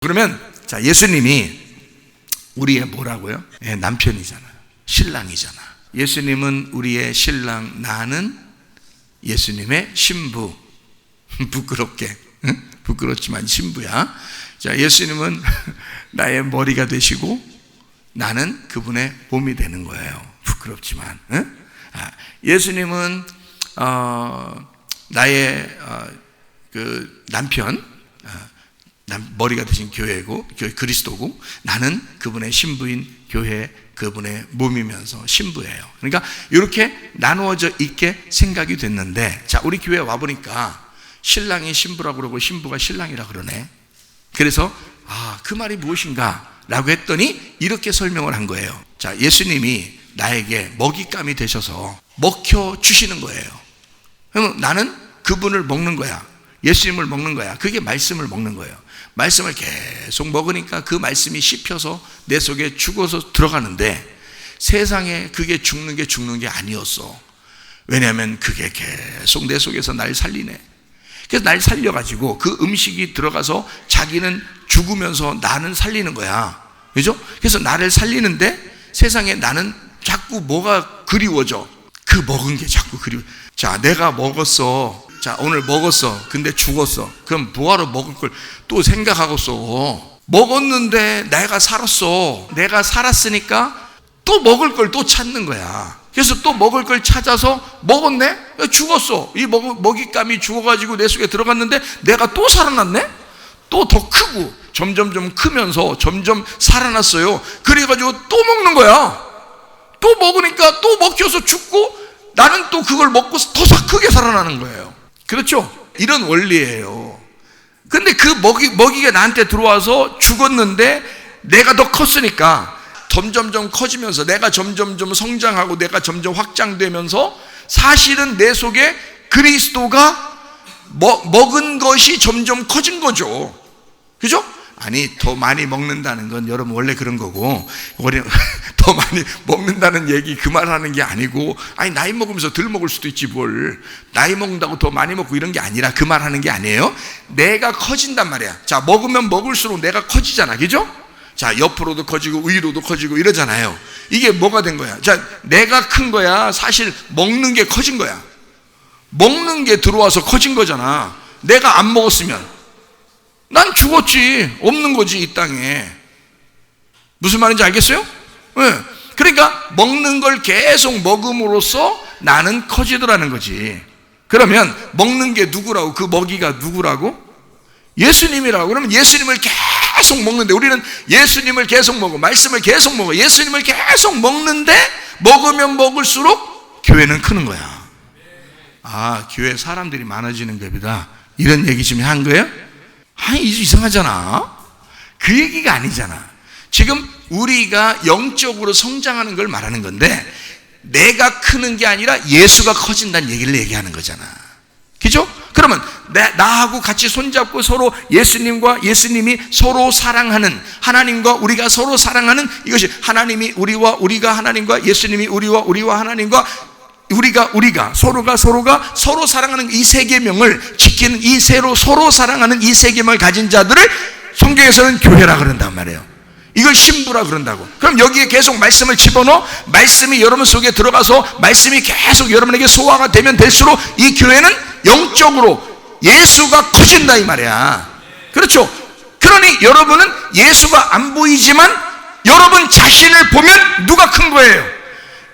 그러면 자, 예수님이 우리의 뭐라고요? 남편이잖아요. 신랑이잖아. 예수님은 우리의 신랑, 나는 예수님의 신부. 부끄럽게, 응? 부끄럽지만 신부야. 자, 예수님은 나의 머리가 되시고 나는 그분의 몸이 되는 거예요. 부끄럽지만, 응? 예수님은 나의 그 남편, 머리가 되신 교회고, 교회 그리스도고, 나는 그분의 신부인 교회, 그분의 몸이면서 신부예요. 그러니까 이렇게 나누어져 있게 생각이 됐는데, 자, 우리 교회에 와보니까 신랑이 신부라고 그러고 신부가 신랑이라 그러네. 그래서 그 말이 무엇인가 라고 했더니 이렇게 설명을 한 거예요. 자, 예수님이 나에게 먹잇감이 되셔서 먹혀주시는 거예요. 그럼 나는 그분을 먹는 거야. 예수님을 먹는 거야. 그게 말씀을 먹는 거예요. 말씀을 계속 먹으니까 그 말씀이 씹혀서 내 속에 죽어서 들어가는데, 세상에 그게 죽는 게 아니었어. 왜냐하면 그게 계속 내 속에서 날 살리네. 그래서 날 살려가지고 그 음식이 들어가서 자기는 죽으면서 나는 살리는 거야. 그죠? 그래서 나를 살리는데 세상에 나는 자꾸 뭐가 그리워져. 그 먹은 게 자꾸 그리워. 자, 내가 먹었어. 자, 오늘 먹었어. 근데 죽었어. 그럼 뭐하러 먹을 걸 또 생각하겠어. 먹었는데 내가 살았어. 내가 살았으니까 또 먹을 걸 또 찾는 거야. 그래서 또 먹을 걸 찾아서 먹었네? 죽었어. 이 먹잇감이 죽어가지고 내 속에 들어갔는데 내가 또 살아났네? 또 더 크고 점점 크면서 점점 살아났어요. 그래가지고 또 먹는 거야. 또 먹으니까 또 먹혀서 죽고 나는 또 그걸 먹고 더 크게 살아나는 거예요. 그렇죠? 이런 원리예요. 근데 그 먹이가 나한테 들어와서 죽었는데 내가 더 컸으니까 점점 커지면서 내가 점점 성장하고 내가 점점 확장되면서 사실은 내 속에 그리스도가 먹은 것이 점점 커진 거죠. 그죠? 아니, 더 많이 먹는다는 건 여러분 원래 그런 거고, 더 많이 먹는다는 얘기 그 말 하는 게 아니고, 아니, 나이 먹으면서 덜 먹을 수도 있지 뭘. 나이 먹는다고 더 많이 먹고 이런 게 아니라 그 말 하는 게 아니에요. 내가 커진단 말이야. 자, 먹으면 먹을수록 내가 커지잖아. 그죠? 자, 옆으로도 커지고 위로도 커지고 이러잖아요. 이게 뭐가 된 거야? 자, 내가 큰 거야? 사실 먹는 게 커진 거야. 먹는 게 들어와서 커진 거잖아. 내가 안 먹었으면 난 죽었지. 없는 거지, 이 땅에. 무슨 말인지 알겠어요? 네. 그러니까 먹는 걸 계속 먹음으로써 나는 커지더라는 거지. 그러면 먹는 게 누구라고? 그 먹이가 누구라고? 예수님이라고. 그러면 예수님을 계속 먹는데, 우리는 예수님을 계속 먹어, 말씀을 계속 먹어, 예수님을 계속 먹는데 먹으면 먹을수록 교회는 크는 거야. 교회 사람들이 많아지는 겁니다. 이런 얘기 지금 한 거예요? 이상하잖아. 그 얘기가 아니잖아. 지금 우리가 영적으로 성장하는 걸 말하는 건데, 내가 크는 게 아니라 예수가 커진다는 얘기를 얘기하는 거잖아. 그죠? 그러면 나하고 같이 손잡고 서로 예수님이 서로 사랑하는, 하나님과 우리가 서로 사랑하는, 이것이 하나님이 우리와 우리가 하나님과, 예수님이 우리와 하나님과, 우리가 서로가 서로 사랑하는 이 세 계명을 지키는, 이 서로 사랑하는 이 세 계명을 가진 자들을 성경에서는 교회라 그런단 말이에요. 이걸 신부라 그런다고. 그럼 여기에 계속 말씀을 집어넣어. 말씀이 여러분 속에 들어가서 말씀이 계속 여러분에게 소화가 되면 될수록 이 교회는 영적으로 예수가 커진다 이 말이야. 그렇죠? 그러니 여러분은 예수가 안 보이지만 여러분 자신을 보면 누가 큰 거예요?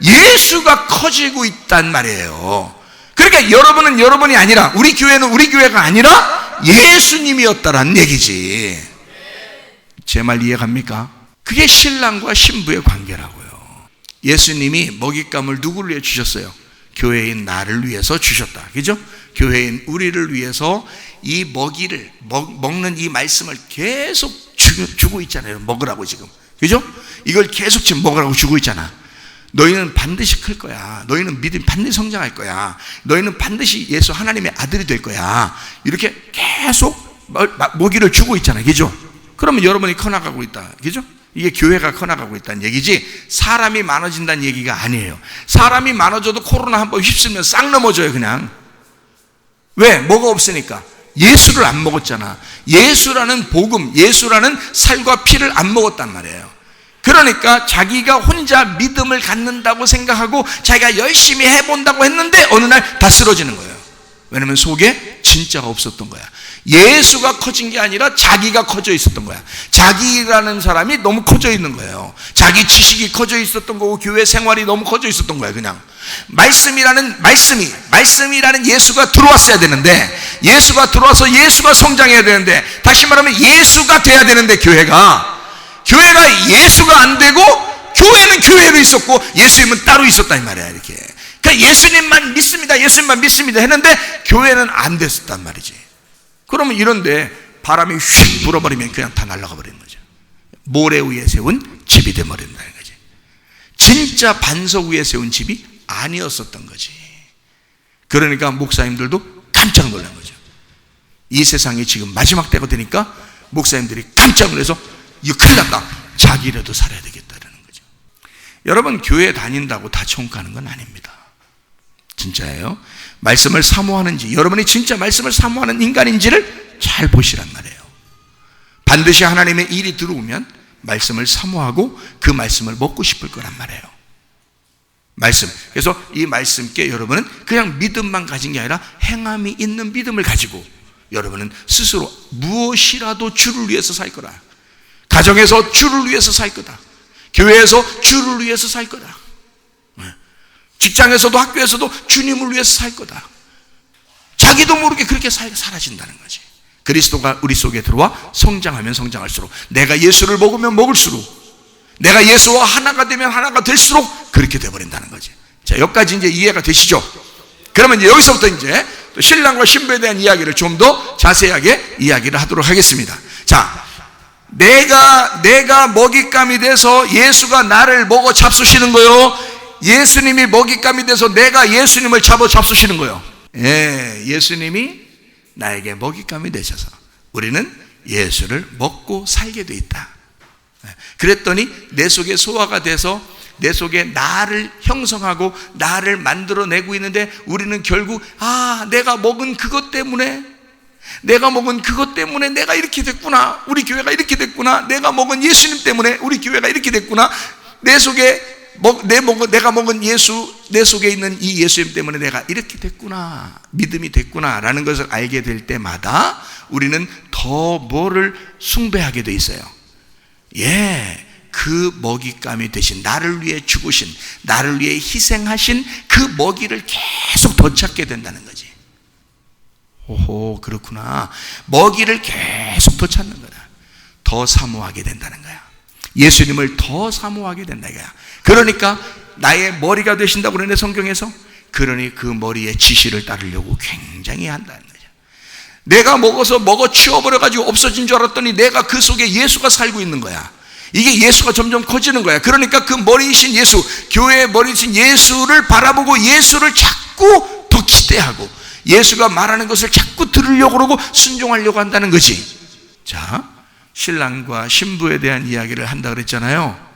예수가 커지고 있단 말이에요. 그러니까 여러분은 여러분이 아니라, 우리 교회는 우리 교회가 아니라 예수님이었다라는 얘기지. 제 말 이해갑니까? 그게 신랑과 신부의 관계라고요. 예수님이 먹잇감을 누구를 위해 주셨어요? 교회인 나를 위해서 주셨다. 그죠? 교회인 우리를 위해서 이 먹이를 먹는 이 말씀을 계속 주고 있잖아요. 먹으라고 지금. 그죠? 이걸 계속 지금 먹으라고 주고 있잖아. 너희는 반드시 클 거야. 너희는 믿음이 반드시 성장할 거야. 너희는 반드시 예수 하나님의 아들이 될 거야. 이렇게 계속 먹이를 주고 있잖아요. 그죠? 그러면 여러분이 커나가고 있다. 그죠? 이게 교회가 커나가고 있다는 얘기지, 사람이 많아진다는 얘기가 아니에요. 사람이 많아져도 코로나 한번 휩쓸면 싹 넘어져요, 그냥. 왜? 뭐가 없으니까. 예수를 안 먹었잖아. 예수라는 복음, 예수라는 살과 피를 안 먹었단 말이에요. 그러니까 자기가 혼자 믿음을 갖는다고 생각하고 자기가 열심히 해본다고 했는데 어느 날 다 쓰러지는 거예요. 왜냐면 속에 진짜가 없었던 거야. 예수가 커진 게 아니라 자기가 커져 있었던 거야. 자기라는 사람이 너무 커져 있는 거예요. 자기 지식이 커져 있었던 거고 교회 생활이 너무 커져 있었던 거야. 그냥 말씀이라는 예수가 들어왔어야 되는데, 예수가 들어와서 예수가 성장해야 되는데, 다시 말하면 예수가 돼야 되는데, 교회가 예수가 안 되고 교회는 교회로 있었고 예수님은 따로 있었다 이 말이야. 이렇게 그러니까 예수님만 믿습니다 했는데 교회는 안 됐었단 말이지. 그러면 이런데 바람이 휙 불어버리면 그냥 다 날아가 버리는 거죠. 모래 위에 세운 집이 돼버린다는 거지. 진짜 반석 위에 세운 집이 아니었었던 거지. 그러니까 목사님들도 깜짝 놀란 거죠. 이 세상이 지금 마지막 때가 되니까 목사님들이 깜짝 놀라서 이거 큰일 났다, 자기라도 살아야 되겠다는 거죠. 여러분, 교회 다닌다고 다 천국 가는 건 아닙니다. 진짜예요. 말씀을 사모하는지, 여러분이 진짜 말씀을 사모하는 인간인지를 잘 보시란 말이에요. 반드시 하나님의 일이 들어오면 말씀을 사모하고 그 말씀을 먹고 싶을 거란 말이에요. 말씀. 그래서 이 말씀께 여러분은 그냥 믿음만 가진 게 아니라 행함이 있는 믿음을 가지고 여러분은 스스로 무엇이라도 주를 위해서 살 거다. 가정에서 주를 위해서 살 거다. 교회에서 주를 위해서 살 거다. 직장에서도 학교에서도 주님을 위해서 살 거다. 자기도 모르게 그렇게 사라진다는 거지. 그리스도가 우리 속에 들어와 성장하면 성장할수록, 내가 예수를 먹으면 먹을수록, 내가 예수와 하나가 되면 하나가 될수록 그렇게 돼버린다는 거지. 자, 여기까지 이제 이해가 되시죠? 그러면 이제 여기서부터 이제 또 신랑과 신부에 대한 이야기를 좀 더 자세하게 이야기를 하도록 하겠습니다. 자, 내가 먹잇감이 돼서 예수가 나를 먹어 잡수시는 거요, 예수님이 먹잇감이 돼서 내가 예수님을 잡아 잡수시는 거요. 예, 예수님이 나에게 먹잇감이 되셔서 우리는 예수를 먹고 살게 돼 있다. 그랬더니 내 속에 소화가 돼서 내 속에 나를 형성하고 나를 만들어내고 있는데, 우리는 결국 내가 먹은 그것 때문에 내가 이렇게 됐구나, 우리 교회가 이렇게 됐구나, 내가 먹은 예수님 때문에 우리 교회가 이렇게 됐구나, 내 속에 내가 먹은 예수, 내 속에 있는 이 예수님 때문에 내가 이렇게 됐구나, 믿음이 됐구나 라는 것을 알게 될 때마다 우리는 더 뭐를 숭배하게 돼 있어요. 그 먹잇감이 되신, 나를 위해 죽으신, 나를 위해 희생하신 그 먹이를 계속 더 찾게 된다는 거지. 오호, 그렇구나. 먹이를 계속 더 찾는 거다. 더 사모하게 된다는 거야. 예수님을 더 사모하게 된다 이거야. 그러니까 나의 머리가 되신다고 그러네, 성경에서. 그러니 그 머리의 지시를 따르려고 굉장히 한다는 거죠. 내가 먹어 치워버려가지고 없어진 줄 알았더니 내가 그 속에 예수가 살고 있는 거야. 이게 예수가 점점 커지는 거야. 그러니까 그 머리이신 예수, 교회의 머리이신 예수를 바라보고 예수를 자꾸 더 기대하고 예수가 말하는 것을 자꾸 들으려고 그러고 순종하려고 한다는 거지. 자, 신랑과 신부에 대한 이야기를 한다 그랬잖아요.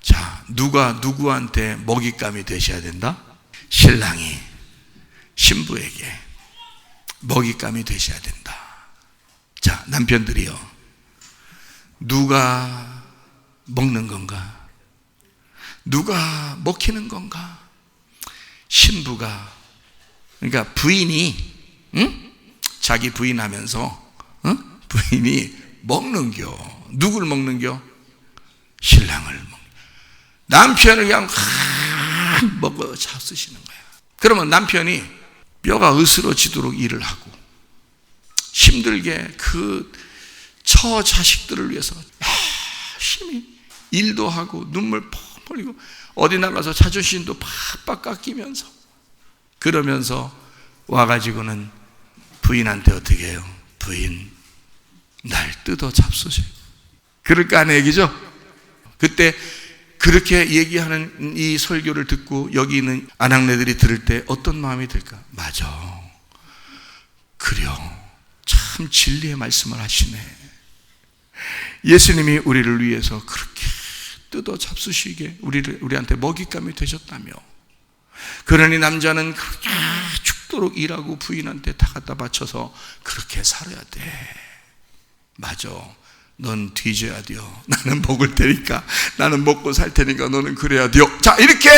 자, 누가 누구한테 먹잇감이 되셔야 된다? 신랑이 신부에게 먹잇감이 되셔야 된다. 자, 남편들이요, 누가 먹는 건가? 누가 먹히는 건가? 신부가, 그러니까 부인이, 자기 부인 하면서, 부인이 먹는겨. 누굴 먹는겨? 신랑을 먹는. 남편을 그냥 먹어 잡수시는 거야. 그러면 남편이 뼈가 으스러지도록 일을 하고 힘들게 그 처 자식들을 위해서 열심히 일도 하고 눈물 펑 흘리고 어디 나가서 자존심도 팍팍 깎이면서 그러면서 와가지고는 부인한테 어떻게 해요? 부인, 날 뜯어 잡수세요. 그럴 거 아니에요, 얘기죠? 그때 그렇게 얘기하는 이 설교를 듣고 여기 있는 아낙네들이 들을 때 어떤 마음이 들까? 맞아, 그래요, 참 진리의 말씀을 하시네. 예수님이 우리를 위해서 그렇게 뜯어 잡수시게 우리한테 먹잇감이 되셨다며. 그러니 남자는 그렇게 죽도록 일하고 부인한테 다 갖다 바쳐서 그렇게 살아야 돼. 맞아. 넌 뒤져야 돼요. 나는 먹을 테니까, 나는 먹고 살 테니까 너는 그래야 돼요. 자, 이렇게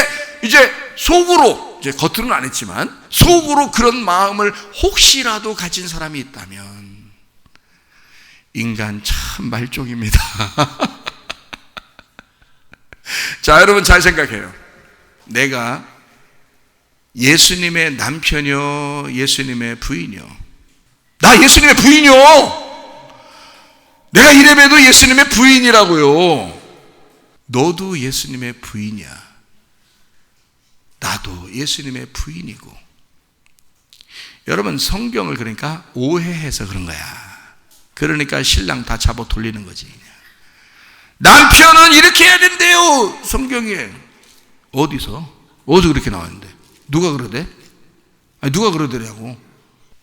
이제 속으로, 이제 겉으로는 안 했지만 속으로 그런 마음을 혹시라도 가진 사람이 있다면 인간 참 말종입니다. 자, 여러분 잘 생각해요. 내가 예수님의 남편이요, 예수님의 부인이요. 나 예수님의 부인이요. 내가 이래봬도 예수님의 부인이라고요. 너도 예수님의 부인이야. 나도 예수님의 부인이고. 여러분, 성경을 그러니까 오해해서 그런 거야. 그러니까 신랑 다 잡아 돌리는 거지. 남편은 이렇게 해야 된대요. 성경에 어디서 그렇게 나왔는데? 누가 그러대? 아니, 누가 그러더냐고.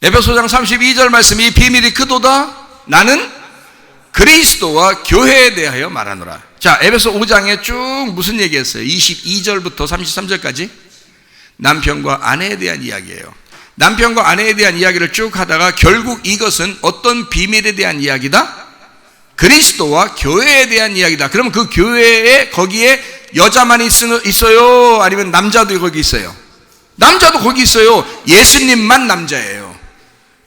에베소장 32절 말씀, 이 비밀이 크도다. 나는 그리스도와 교회에 대하여 말하노라. 자, 에베소 5장에 쭉 무슨 얘기했어요? 22절부터 33절까지 남편과 아내에 대한 이야기예요. 남편과 아내에 대한 이야기를 쭉 하다가 결국 이것은 어떤 비밀에 대한 이야기다? 그리스도와 교회에 대한 이야기다. 그럼 그 교회에 거기에 여자만 있어요? 아니면 남자도 거기 있어요? 남자도 거기 있어요. 예수님만 남자예요.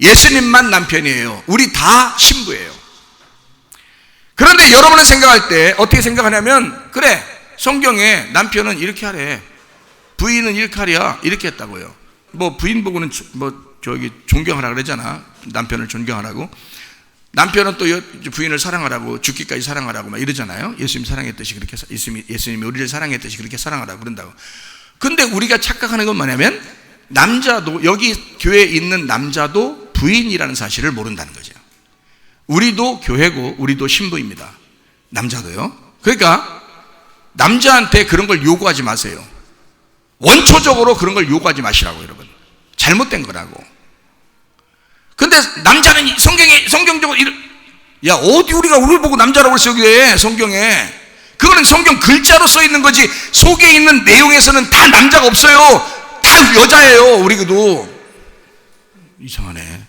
예수님만 남편이에요. 우리 다 신부예요. 그런데 여러분은 생각할 때 어떻게 생각하냐면, 그래, 성경에 남편은 이렇게 하래, 부인은 이렇게 하랴, 이렇게 했다고요. 뭐 부인 보고는 존경하라 그러잖아. 남편을 존경하라고. 남편은 또 부인을 사랑하라고, 죽기까지 사랑하라고 막 이러잖아요. 예수님 사랑했듯이 그렇게, 예수님이 우리를 사랑했듯이 그렇게 사랑하라고 그런다고. 근데 우리가 착각하는 건 뭐냐면, 남자도, 여기 교회에 있는 남자도 부인이라는 사실을 모른다는 거죠. 우리도 교회고 우리도 신부입니다. 남자도요. 그러니까 남자한테 그런 걸 요구하지 마세요. 원초적으로 그런 걸 요구하지 마시라고, 여러분. 잘못된 거라고. 근데 남자는 성경적으로 야, 어디 우리가 우리 보고 남자라고 했어, 그게 성경에. 그거는 성경 글자로 써 있는 거지, 속에 있는 내용에서는 다 남자가 없어요. 다 여자예요. 우리도 이상하네.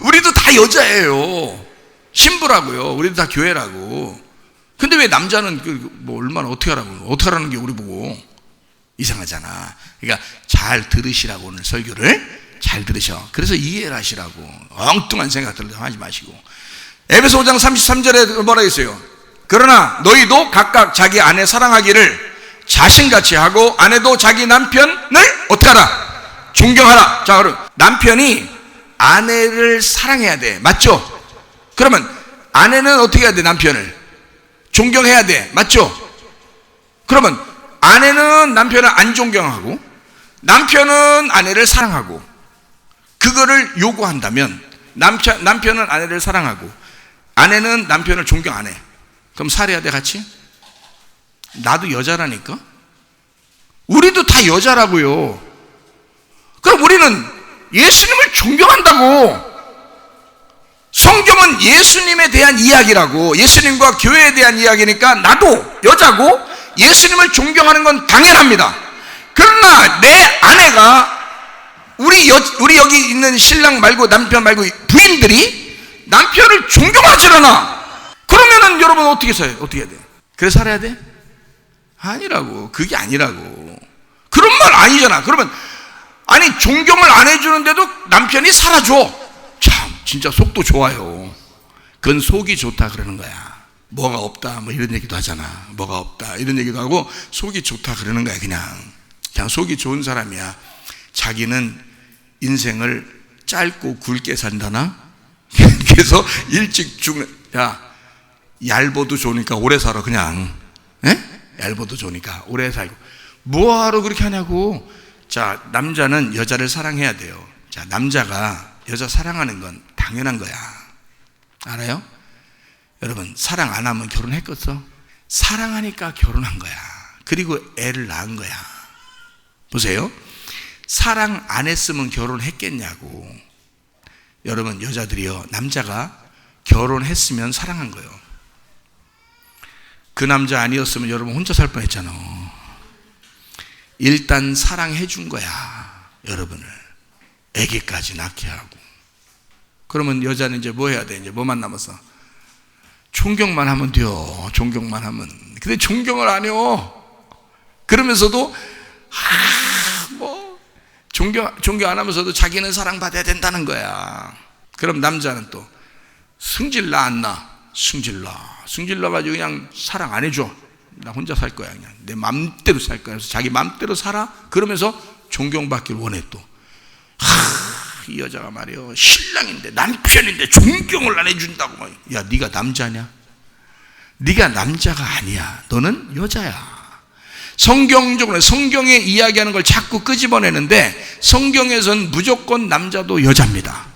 우리도 다 여자예요. 신부라고요. 우리도 다 교회라고. 근데 왜 남자는 뭐 얼마나 어떻게 하라는 게 우리 보고 이상하잖아. 그러니까 잘 들으시라고, 오늘 설교를 잘 들으셔. 그래서 이해를 하시라고. 엉뚱한 생각들을 하지 마시고. 에베소 5장 33절에 뭐라 했어요? 그러나 너희도 각각 자기 아내 사랑하기를 자신같이 하고, 아내도 자기 남편을 어떻게 하라? 존경하라. 자, 그럼 남편이 아내를 사랑해야 돼. 맞죠? 그러면 아내는 어떻게 해야 돼? 남편을 존경해야 돼. 맞죠? 그러면 아내는 남편을 안 존경하고 남편은 아내를 사랑하고, 그거를 요구한다면, 남편은 아내를 사랑하고 아내는 남편을 존경 안 해. 그럼 살아야 돼, 같이? 나도 여자라니까? 우리도 다 여자라고요. 그럼 우리는 예수님을 존경한다고. 성경은 예수님에 대한 이야기라고, 예수님과 교회에 대한 이야기니까 나도 여자고 예수님을 존경하는 건 당연합니다. 그러나 내 아내가, 우리 여기 있는 신랑 말고 남편 말고 부인들이 남편을 존경하지 않아. 그러면은 여러분 어떻게 해야 돼? 그래 살아야 돼? 아니라고. 그게 아니라고. 그런 말 아니잖아. 그러면 아니, 존경을 안 해주는데도 남편이 살아줘. 참, 진짜 속도 좋아요. 그건 속이 좋다 그러는 거야. 뭐가 없다 뭐 이런 얘기도 하잖아. 뭐가 없다 이런 얘기도 하고 속이 좋다 그러는 거야. 그냥 속이 좋은 사람이야. 자기는 인생을 짧고 굵게 산다나? 그래서 일찍 죽는. 야, 얇아도 좋으니까 오래 살아. 그냥 얇아도 좋으니까 오래 살고. 뭐하러 그렇게 하냐고. 자, 남자는 여자를 사랑해야 돼요. 자, 남자가 여자 사랑하는 건 당연한 거야. 알아요? 여러분, 사랑 안 하면 결혼했겠어? 사랑하니까 결혼한 거야. 그리고 애를 낳은 거야. 보세요. 사랑 안 했으면 결혼했겠냐고. 여러분, 여자들이요, 남자가 결혼했으면 사랑한 거예요. 그 남자 아니었으면 여러분 혼자 살 뻔했잖아. 일단 사랑해 준 거야, 여러분을. 아기까지 낳게 하고. 그러면 여자는 이제 뭐 해야 돼? 이제 뭐만 남았어? 존경만 하면 돼요. 존경만 하면. 근데 존경을 안 해요. 그러면서도 존경 안 하면서도 자기는 사랑받아야 된다는 거야. 그럼 남자는 또 승질나 안 나? 승질나 가지고 그냥 사랑 안 해줘. 나 혼자 살 거야. 그냥 내 맘대로 살 거야. 그래서 자기 맘대로 살아. 그러면서 존경받기를 원해 또. 이 여자가 말이요, 신랑인데 남편인데 존경을 안 해준다고. 야, 네가 남자냐? 네가 남자가 아니야. 너는 여자야. 성경적으로 성경에 이야기하는 걸 자꾸 끄집어내는데 성경에선 무조건 남자도 여자입니다.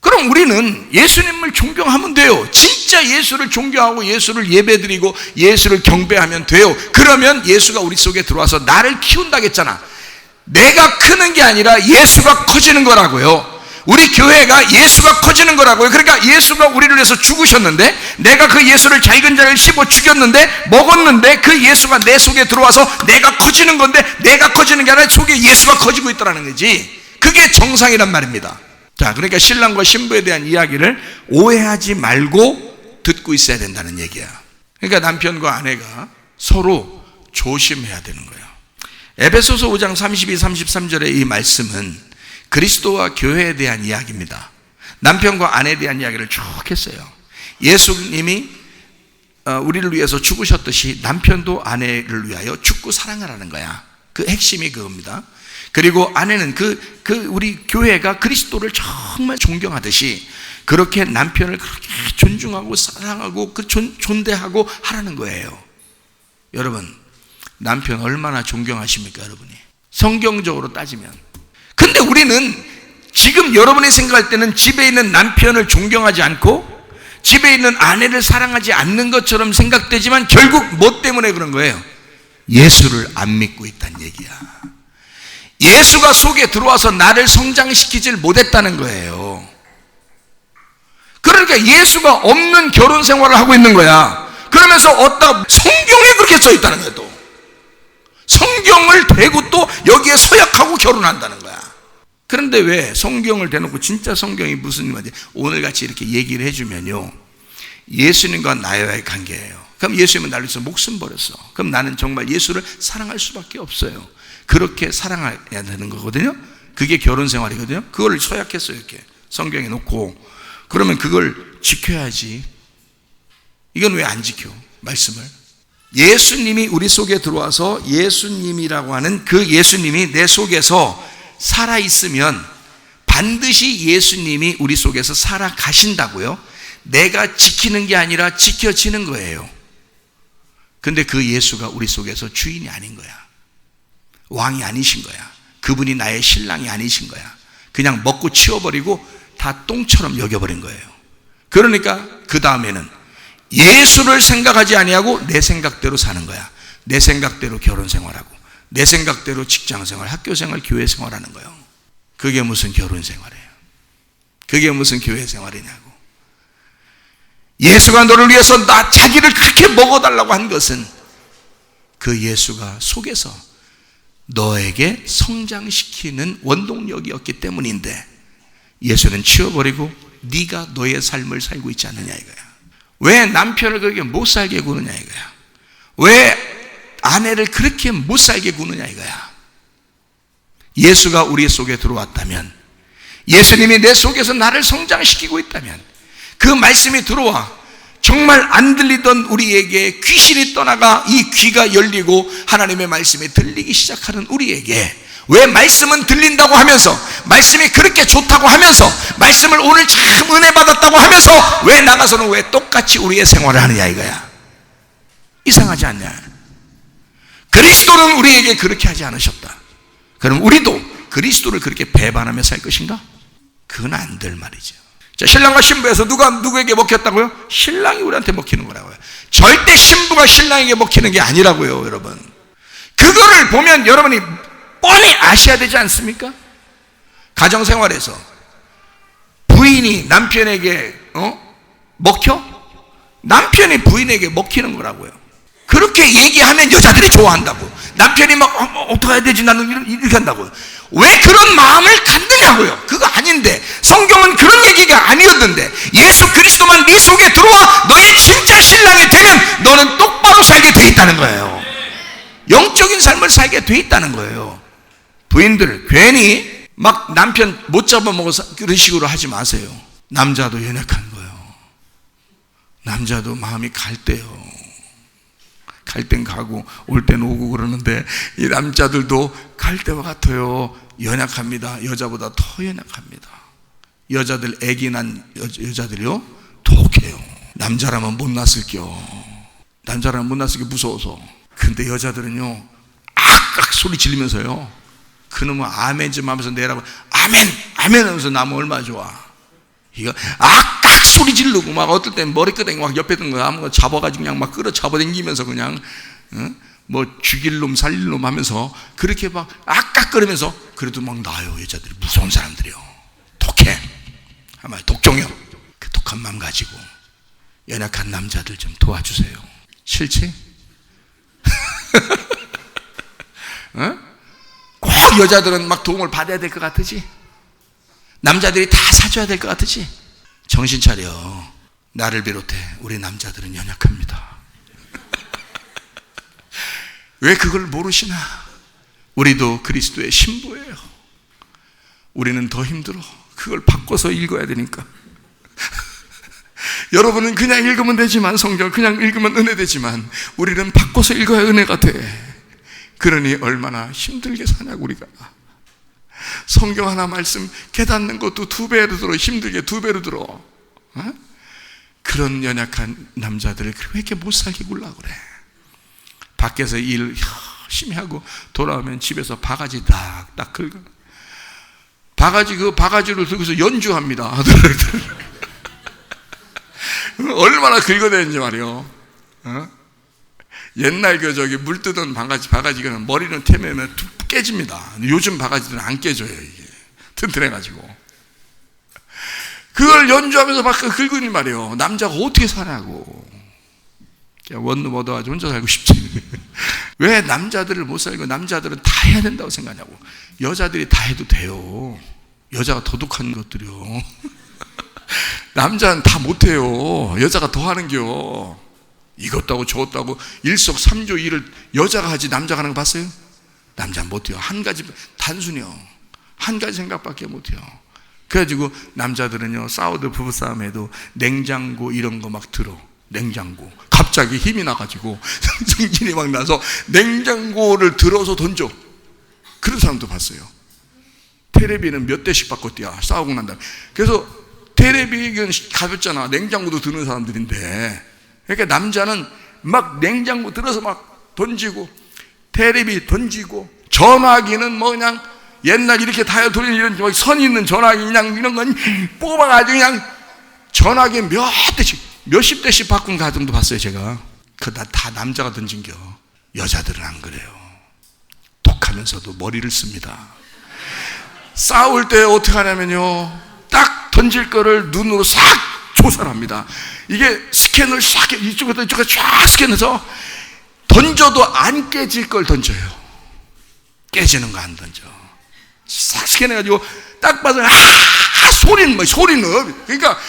그럼 우리는 예수님을 존경하면 돼요. 진짜 예수를 존경하고 예수를 예배드리고 예수를 경배하면 돼요. 그러면 예수가 우리 속에 들어와서 나를 키운다겠잖아. 내가 크는 게 아니라 예수가 커지는 거라고요. 우리 교회가 예수가 커지는 거라고요. 그러니까 예수가 우리를 위해서 죽으셨는데, 내가 그 예수를 잘근잘근 씹어 죽였는데, 먹었는데, 그 예수가 내 속에 들어와서 내가 커지는 건데, 내가 커지는 게 아니라 속에 예수가 커지고 있다는 거지. 그게 정상이란 말입니다. 자, 그러니까 신랑과 신부에 대한 이야기를 오해하지 말고 듣고 있어야 된다는 얘기야. 그러니까 남편과 아내가 서로 조심해야 되는 거예요. 에베소서 5장 32, 33절의 이 말씀은 그리스도와 교회에 대한 이야기입니다. 남편과 아내에 대한 이야기를 쭉 했어요. 예수님이 우리를 위해서 죽으셨듯이 남편도 아내를 위하여 죽고 사랑을 하는 거야. 그 핵심이 그겁니다. 그리고 아내는 우리 교회가 그리스도를 정말 존경하듯이 그렇게 남편을 그렇게 존중하고 사랑하고 존대하고 하라는 거예요. 여러분, 남편 얼마나 존경하십니까, 여러분이? 성경적으로 따지면. 근데 우리는 지금 여러분이 생각할 때는 집에 있는 남편을 존경하지 않고 집에 있는 아내를 사랑하지 않는 것처럼 생각되지만 결국 뭐 때문에 그런 거예요? 예수를 안 믿고 있다는 얘기야. 예수가 속에 들어와서 나를 성장시키질 못했다는 거예요. 그러니까 예수가 없는 결혼 생활을 하고 있는 거야. 그러면서 성경에 그렇게 써 있다는 거야. 또 성경을 대고 또 여기에 서약하고 결혼한다는 거야. 그런데 왜 성경을 대놓고 진짜 성경이 무슨 말인지 오늘같이 이렇게 얘기를 해주면요, 예수님과 나와의 관계예요. 그럼 예수님은 나를 위해서 목숨 버렸어. 그럼 나는 정말 예수를 사랑할 수밖에 없어요. 그렇게 사랑해야 되는 거거든요. 그게 결혼 생활이거든요. 그걸 서약했어요. 이렇게 성경에 놓고. 그러면 그걸 지켜야지. 이건 왜 안 지켜? 말씀을. 예수님이 우리 속에 들어와서 예수님이라고 하는 그 예수님이 내 속에서 살아있으면 반드시 예수님이 우리 속에서 살아가신다고요. 내가 지키는 게 아니라 지켜지는 거예요. 근데 그 예수가 우리 속에서 주인이 아닌 거야. 왕이 아니신 거야. 그분이 나의 신랑이 아니신 거야. 그냥 먹고 치워버리고 다 똥처럼 여겨버린 거예요. 그러니까 그 다음에는 예수를 생각하지 아니하고 내 생각대로 사는 거야. 내 생각대로 결혼 생활하고 내 생각대로 직장 생활, 학교 생활, 교회 생활하는 거예요. 그게 무슨 결혼 생활이에요? 그게 무슨 교회 생활이냐고. 예수가 너를 위해서 자기를 그렇게 먹어달라고 한 것은 그 예수가 속에서 너에게 성장시키는 원동력이었기 때문인데 예수는 치워버리고 네가 너의 삶을 살고 있지 않느냐 이거야. 왜 남편을 그렇게 못 살게 구느냐 이거야. 왜 아내를 그렇게 못 살게 구느냐 이거야. 예수가 우리 속에 들어왔다면, 예수님이 내 속에서 나를 성장시키고 있다면, 그 말씀이 들어와 정말 안 들리던 우리에게 귀신이 떠나가 이 귀가 열리고 하나님의 말씀이 들리기 시작하는 우리에게, 왜 말씀은 들린다고 하면서, 말씀이 그렇게 좋다고 하면서, 말씀을 오늘 참 은혜 받았다고 하면서 왜 나가서는 왜 똑같이 우리의 생활을 하느냐 이거야. 이상하지 않냐? 그리스도는 우리에게 그렇게 하지 않으셨다. 그럼 우리도 그리스도를 그렇게 배반하며 살 것인가? 그건 안 될 말이죠. 자, 신랑과 신부에서 누가 누구에게 먹혔다고요? 신랑이 우리한테 먹히는 거라고요. 절대 신부가 신랑에게 먹히는 게 아니라고요, 여러분. 그거를 보면 여러분이 뻔히 아셔야 되지 않습니까? 가정생활에서 부인이 남편에게 먹혀? 남편이 부인에게 먹히는 거라고요. 그렇게 얘기하면 여자들이 좋아한다고. 남편이 막 어떻게 해야 되지? 나는 이렇게 한다고. 왜 그런 마음을 갖느냐고요. 그거 아닌데, 성경은 그런 얘기가 아니었는데, 예수 그리스도만 네 속에 들어와 너의 진짜 신랑이 되면 너는 똑바로 살게 돼 있다는 거예요. 영적인 삶을 살게 돼 있다는 거예요. 부인들 괜히 막 남편 못 잡아먹어서 그런 식으로 하지 마세요. 남자도 연약한 거예요. 남자도 마음이 갈 때요. 갈 땐 가고 올 땐 오고 그러는데, 이 남자들도 갈 때와 같아요. 연약합니다. 여자보다 더 연약합니다. 여자들 애기 난 여자들이요 독해요. 남자라면 못 났을겨. 남자라면 못 났을게 무서워서. 근데 여자들은요 악악 소리 지르면서요, 그놈은 아멘 좀 하면서 내라고 아멘 아멘 하면서 나면 얼마나 좋아. 이거 악악 소리 지르고 막 어떨 땐 머리끄댕이 막 옆에 든 거 아무거나 잡아가지고 그냥 막 끌어 잡아당기면서 그냥 뭐 죽일 놈 살릴 놈 하면서 그렇게 막 악악거리면서, 그래도 막 나요. 여자들이 무서운 사람들이요. 독해. 아마 독종이요. 그 독한 마음 가지고 연약한 남자들 좀 도와주세요. 싫지? 꼭 여자들은 막 도움을 받아야 될 것 같으지? 남자들이 다 사줘야 될 것 같으지? 정신 차려. 나를 비롯해 우리 남자들은 연약합니다. 왜 그걸 모르시나? 우리도 그리스도의 신부예요. 우리는 더 힘들어. 그걸 바꿔서 읽어야 되니까. 여러분은 그냥 읽으면 되지만, 성경 그냥 읽으면 은혜 되지만, 우리는 바꿔서 읽어야 은혜가 돼. 그러니 얼마나 힘들게 사냐고. 우리가 성경 하나 말씀 깨닫는 것도 2배로 들어. 힘들게 2배로 들어. 그런 연약한 남자들을 왜 이렇게 못 살게 굴라 그래? 밖에서 일 열심히 하고 돌아오면 집에서 바가지 딱딱 긁어. 그 바가지를 들고서 연주합니다. 얼마나 긁어대는지 말이요. 옛날 물 뜨던 바가지가 머리는 태매면 깨집니다. 요즘 바가지들은 안 깨져요. 이게 튼튼해가지고. 그걸 연주하면서 막 긁으니 말이요. 남자가 어떻게 사냐고. 원룸 얻어가지고 혼자 살고 싶지. 왜 남자들을 못 살고 남자들은 다 해야 된다고 생각하냐고. 여자들이 다 해도 돼요. 여자가 도둑한 것들이요. 남자는 다 못해요. 여자가 더 하는겨. 이것도 하고 저것도 하고 일석삼조 일을 여자가 하지 남자가 하는 거 봤어요? 남자는 못해요. 한 가지, 단순해요. 한 가지 생각밖에 못해요. 그래가지고 남자들은요, 싸우도 부부싸움해도 냉장고 이런 거 막 들어. 냉장고 갑자기 힘이 나가지고 정신이 막 나서 냉장고를 들어서 던져. 그런 사람도 봤어요. 테레비는 몇 대씩 바꿨대야, 싸우고 난 다음에. 그래서 테레비는 가볍잖아. 냉장고도 드는 사람들인데. 그러니까 남자는 막 냉장고 들어서 막 던지고, 테레비 던지고, 전화기는 뭐 그냥 옛날 이렇게 다이얼 돌리는 이런 선 있는 전화기 그냥 이런 건 뽑아가지고 그냥 전화기 몇 대씩, 몇십 대씩 바꾼 가정도 봤어요, 제가. 그거 다 남자가 던진겨. 여자들은 안 그래요. 독하면서도 머리를 씁니다. 싸울 때 어떻게 하냐면요, 딱 던질 거를 눈으로 싹 조사합니다. 이게 스캔을 싹, 이쪽에서 이쪽에 쫙 스캔해서 던져도 안 깨질 걸 던져요. 깨지는 거 안 던져. 싹 스캔해가지고 딱 봐서 소리는 그러니까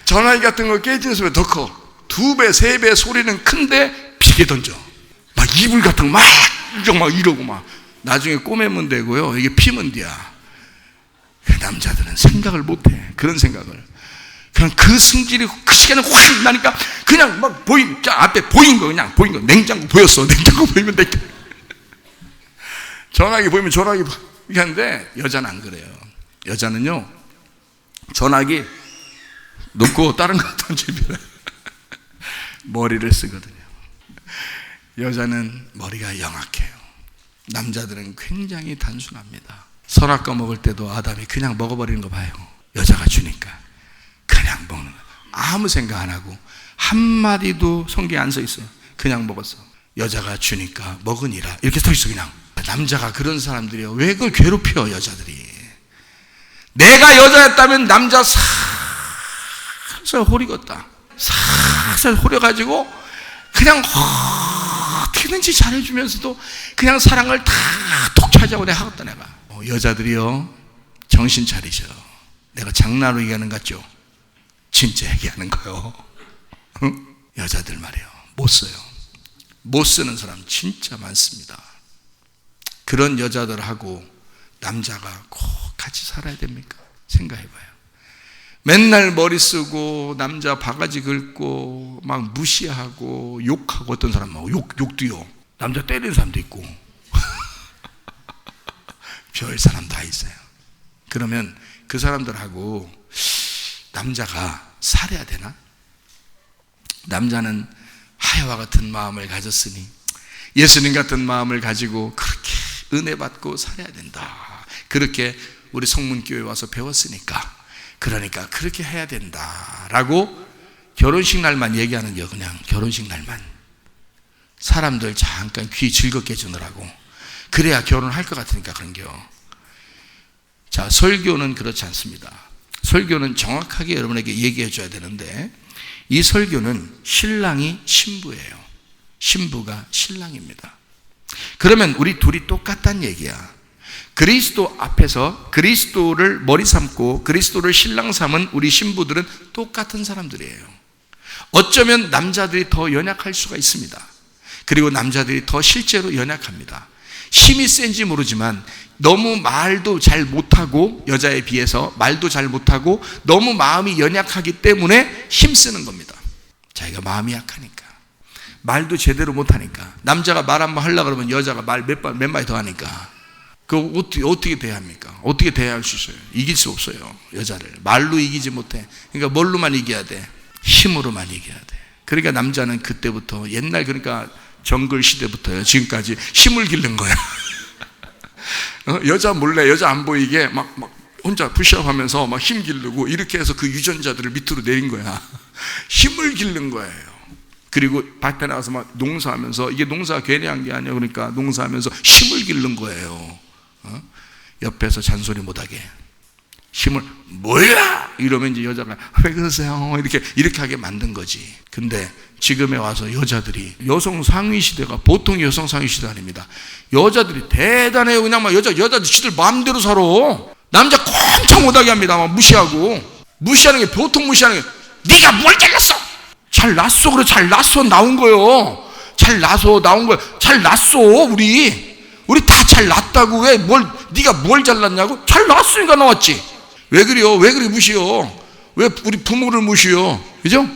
전화기 같은 거 깨지는 소리가 더 커. 2배, 3배 소리는 큰데 비게 던져. 막 이불 같은 거 막 이러고 막 나중에 꼬매면 되고요. 이게 피면 돼야. 남자들은 생각을 못해. 그런 생각을. 그냥 그 승질이 그 시간에 확 나니까 그냥 막 앞에 보인 거 냉장고 보였어. 냉장고 보이면 돼. 전화기 보이면 전화기 이렇게 하는데, 여자는 안 그래요. 여자는요, 전화기 놓고 다른 거 던지면 머리를 쓰거든요. 여자는 머리가 영악해요. 남자들은 굉장히 단순합니다. 선악과 먹을 때도 아담이 그냥 먹어버리는 거 봐요. 여자가 주니까 그냥 먹는 거예요. 아무 생각 안 하고 한마디도 성경에 안 써 있어요. 그냥 먹었어. 여자가 주니까 먹으니라 이렇게 써 있어. 그냥. 남자가 그런 사람들이요. 왜 그걸 괴롭혀, 여자들이. 내가 여자였다면 남자 살살 호리겠다. 살살 호려가지고 그냥 뭐든지 잘해주면서도 그냥 사랑을 다 톡 차지하고 내가 하겠다 내가. 여자들이요, 정신 차리셔. 내가 장난으로 얘기하는 것 같죠? 진짜 얘기하는 거요. 응? 여자들 말이에요, 못 써요. 못 쓰는 사람 진짜 많습니다. 그런 여자들하고 남자가 꼭 같이 살아야 됩니까? 생각해봐요. 맨날 머리 쓰고 남자 바가지 긁고 막 무시하고 욕하고, 어떤 사람은 욕도요, 남자 때리는 사람도 있고 별 사람 다 있어요. 그러면 그 사람들하고 남자가 살아야 되나? 남자는 하야와 같은 마음을 가졌으니 예수님 같은 마음을 가지고 그렇게 은혜 받고 살아야 된다. 그렇게 우리 성문교회 와서 배웠으니까, 그러니까 그렇게 해야 된다라고 결혼식 날만 얘기하는 게, 그냥 결혼식 날만 사람들 잠깐 귀 즐겁게 해주느라고. 그래야 결혼할 것 같으니까 그런겨. 자, 설교는 그렇지 않습니다. 설교는 정확하게 여러분에게 얘기해 줘야 되는데, 이 설교는 신랑이 신부예요. 신부가 신랑입니다. 그러면 우리 둘이 똑같다는 얘기야. 그리스도 앞에서 그리스도를 머리 삼고 그리스도를 신랑 삼은 우리 신부들은 똑같은 사람들이에요. 어쩌면 남자들이 더 연약할 수가 있습니다. 그리고 남자들이 더 실제로 연약합니다. 힘이 센지 모르지만 너무 말도 잘 못하고, 여자에 비해서 말도 잘 못하고 너무 마음이 연약하기 때문에 힘쓰는 겁니다. 자기가 마음이 약하니까, 말도 제대로 못하니까. 남자가 말 한번 하려고 그러면 여자가 말 몇 마디 더 하니까 그거 어떻게 대해야 합니까? 어떻게 대해야 할 수 있어요? 이길 수 없어요. 여자를 말로 이기지 못해. 그러니까 뭘로만 이겨야 돼? 힘으로만 이겨야 돼. 그러니까 남자는 그때부터, 옛날 그러니까 정글 시대부터요 지금까지 힘을 기른 거야. 여자 몰래, 여자 안 보이게 막 혼자 푸시업하면서 막 힘 기르고 이렇게 해서 그 유전자들을 밑으로 내린 거야. 힘을 기른 거예요. 그리고 밭에 나가서 막 농사하면서, 이게 농사가 괜히 한 게 아니야. 그러니까 농사하면서 힘을 기른 거예요. 옆에서 잔소리 못하게 힘을, 뭐야 이러면 이제 여자가 왜 그러세요 이렇게 하게 만든 거지. 근데 지금에 와서 여자들이, 여성 상위 시대가 보통 여성 상위 시대 아닙니다. 여자들이 대단해요. 그냥 막 여자들 지들 마음대로 살아. 남자 꼼짝 못하게 합니다. 막 무시하는 게, 보통 무시하는 게, 네가 뭘 잘났어? 잘 났어. 그래, 잘 났어. 나온 거요. 잘 나서 나온 거야. 잘 났어. 우리 다 잘 났다고. 왜 네가 뭘 잘났냐고? 잘 났으니까 나왔지. 왜 그래요? 왜 그렇게 무시요? 왜 우리 부모를 무시요? 그죠?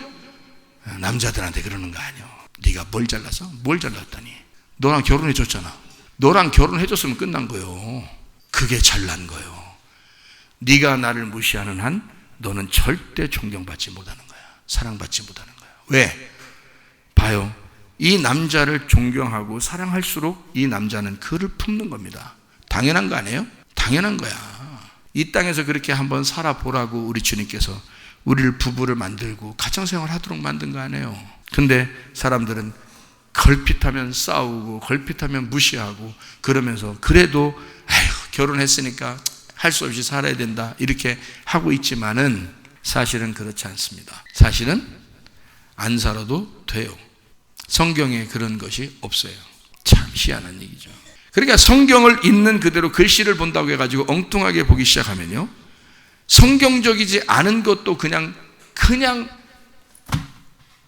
남자들한테 그러는 거 아니요. 네가 뭘 잘났어? 뭘 잘났다니? 너랑 결혼해 줬잖아. 너랑 결혼해 줬으면 끝난 거요. 그게 잘난 거요. 네가 나를 무시하는 한 너는 절대 존경받지 못하는 거야. 사랑받지 못하는 거야. 왜? 봐요. 이 남자를 존경하고 사랑할수록 이 남자는 그를 품는 겁니다. 당연한 거 아니에요? 당연한 거야. 이 땅에서 그렇게 한번 살아보라고 우리 주님께서 우리를 부부를 만들고 가정생활 하도록 만든 거 아니에요? 근데 사람들은 걸핏하면 싸우고 걸핏하면 무시하고 그러면서 그래도 아휴 결혼했으니까 할 수 없이 살아야 된다 이렇게 하고 있지만은 사실은 그렇지 않습니다. 사실은 안 살아도 돼요. 성경에 그런 것이 없어요. 참 희한한 얘기죠. 그러니까 성경을 있는 그대로 글씨를 본다고 해가지고 엉뚱하게 보기 시작하면요, 성경적이지 않은 것도 그냥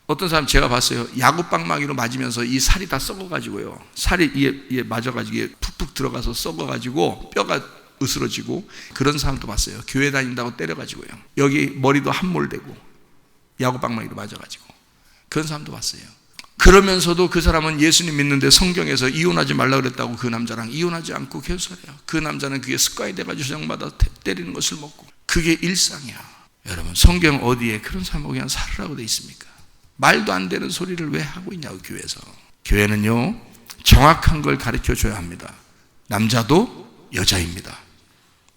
어떤 사람 제가 봤어요. 야구방망이로 맞으면서 이 살이 다 썩어가지고요, 살이 이에 맞아가지고 푹푹 들어가서 썩어가지고 뼈가 으스러지고 그런 사람도 봤어요. 교회 다닌다고 때려가지고요, 여기 머리도 함몰되고 야구방망이로 맞아가지고 그런 사람도 봤어요. 그러면서도 그 사람은 예수님 믿는데 성경에서 이혼하지 말라 그랬다고 그 남자랑 이혼하지 않고 계속 살아요. 그 남자는 그게 습관이 돼가지고 저녁마다 때리는 것을 먹고 그게 일상이야. 여러분, 성경 어디에 그런 사람하고 그냥 살으라고 돼 있습니까? 말도 안 되는 소리를 왜 하고 있냐고. 교회에서. 교회는요 정확한 걸 가르쳐 줘야 합니다. 남자도 여자입니다.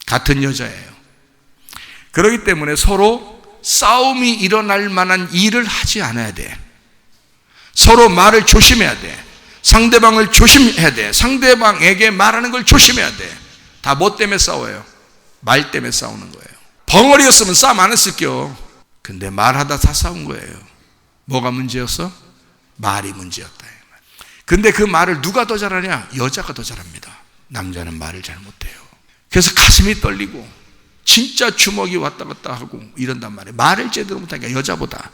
같은 여자예요. 그렇기 때문에 서로 싸움이 일어날 만한 일을 하지 않아야 돼. 서로 말을 조심해야 돼. 상대방을 조심해야 돼. 상대방에게 말하는 걸 조심해야 돼. 다 뭐 때문에 싸워요? 말 때문에 싸우는 거예요. 벙어리였으면 싸움 안 했을게요. 근데 말하다 다 싸운 거예요. 뭐가 문제였어? 말이 문제였다. 근데 그 말을 누가 더 잘하냐? 여자가 더 잘합니다. 남자는 말을 잘 못해요. 그래서 가슴이 떨리고 진짜 주먹이 왔다 갔다 하고 이런단 말이에요. 말을 제대로 못하니까 여자보다.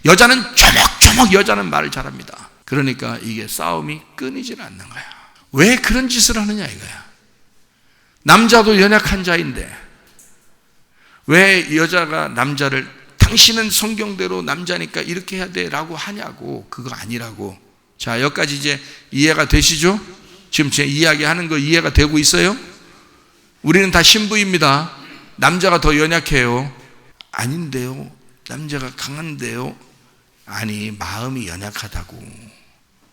여자는 조목조목 여자는 말을 잘합니다. 그러니까 이게 싸움이 끊이질 않는 거야. 왜 그런 짓을 하느냐 이거야. 남자도 연약한 자인데 왜 여자가 남자를 당신은 성경대로 남자니까 이렇게 해야 돼 라고 하냐고. 그거 아니라고. 자, 여기까지 이제 이해가 되시죠? 지금 제 이야기하는 거 이해가 되고 있어요? 우리는 다 신부입니다. 남자가 더 연약해요. 아닌데요. 남자가 강한데요. 아니, 마음이 연약하다고.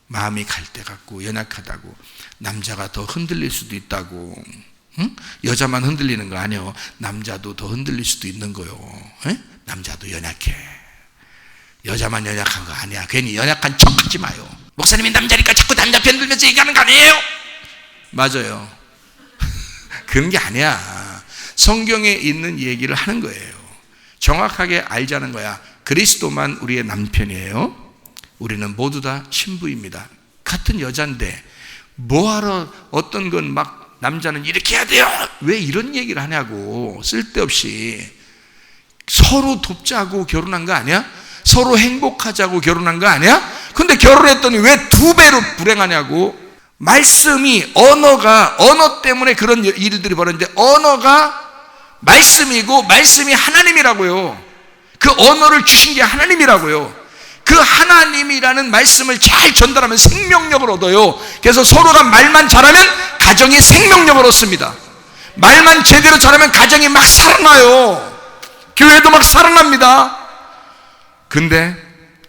마음이 갈대 같고 연약하다고. 남자가 더 흔들릴 수도 있다고. 응? 여자만 흔들리는 거 아니에요. 남자도 더 흔들릴 수도 있는 거요. 에? 남자도 연약해. 여자만 연약한 거 아니야. 괜히 연약한 척 하지 마요. 목사님이 남자니까 자꾸 남자 편 들면서 얘기하는 거 아니에요? 맞아요. 그런 게 아니야. 성경에 있는 얘기를 하는 거예요. 정확하게 알자는 거야. 그리스도만 우리의 남편이에요. 우리는 모두 다 신부입니다. 같은 여잔데 뭐하러 어떤 건 막 남자는 이렇게 해야 돼요. 왜 이런 얘기를 하냐고. 쓸데없이. 서로 돕자고 결혼한 거 아니야? 서로 행복하자고 결혼한 거 아니야? 근데 결혼했더니 왜 2배로 불행하냐고. 말씀이 언어 때문에 그런 일들이 벌어지는데 언어가 말씀이고 말씀이 하나님이라고요. 그 언어를 주신 게 하나님이라고요. 그 하나님이라는 말씀을 잘 전달하면 생명력을 얻어요. 그래서 서로가 말만 잘하면 가정이 생명력을 얻습니다. 말만 제대로 잘하면 가정이 막 살아나요. 교회도 막 살아납니다. 근데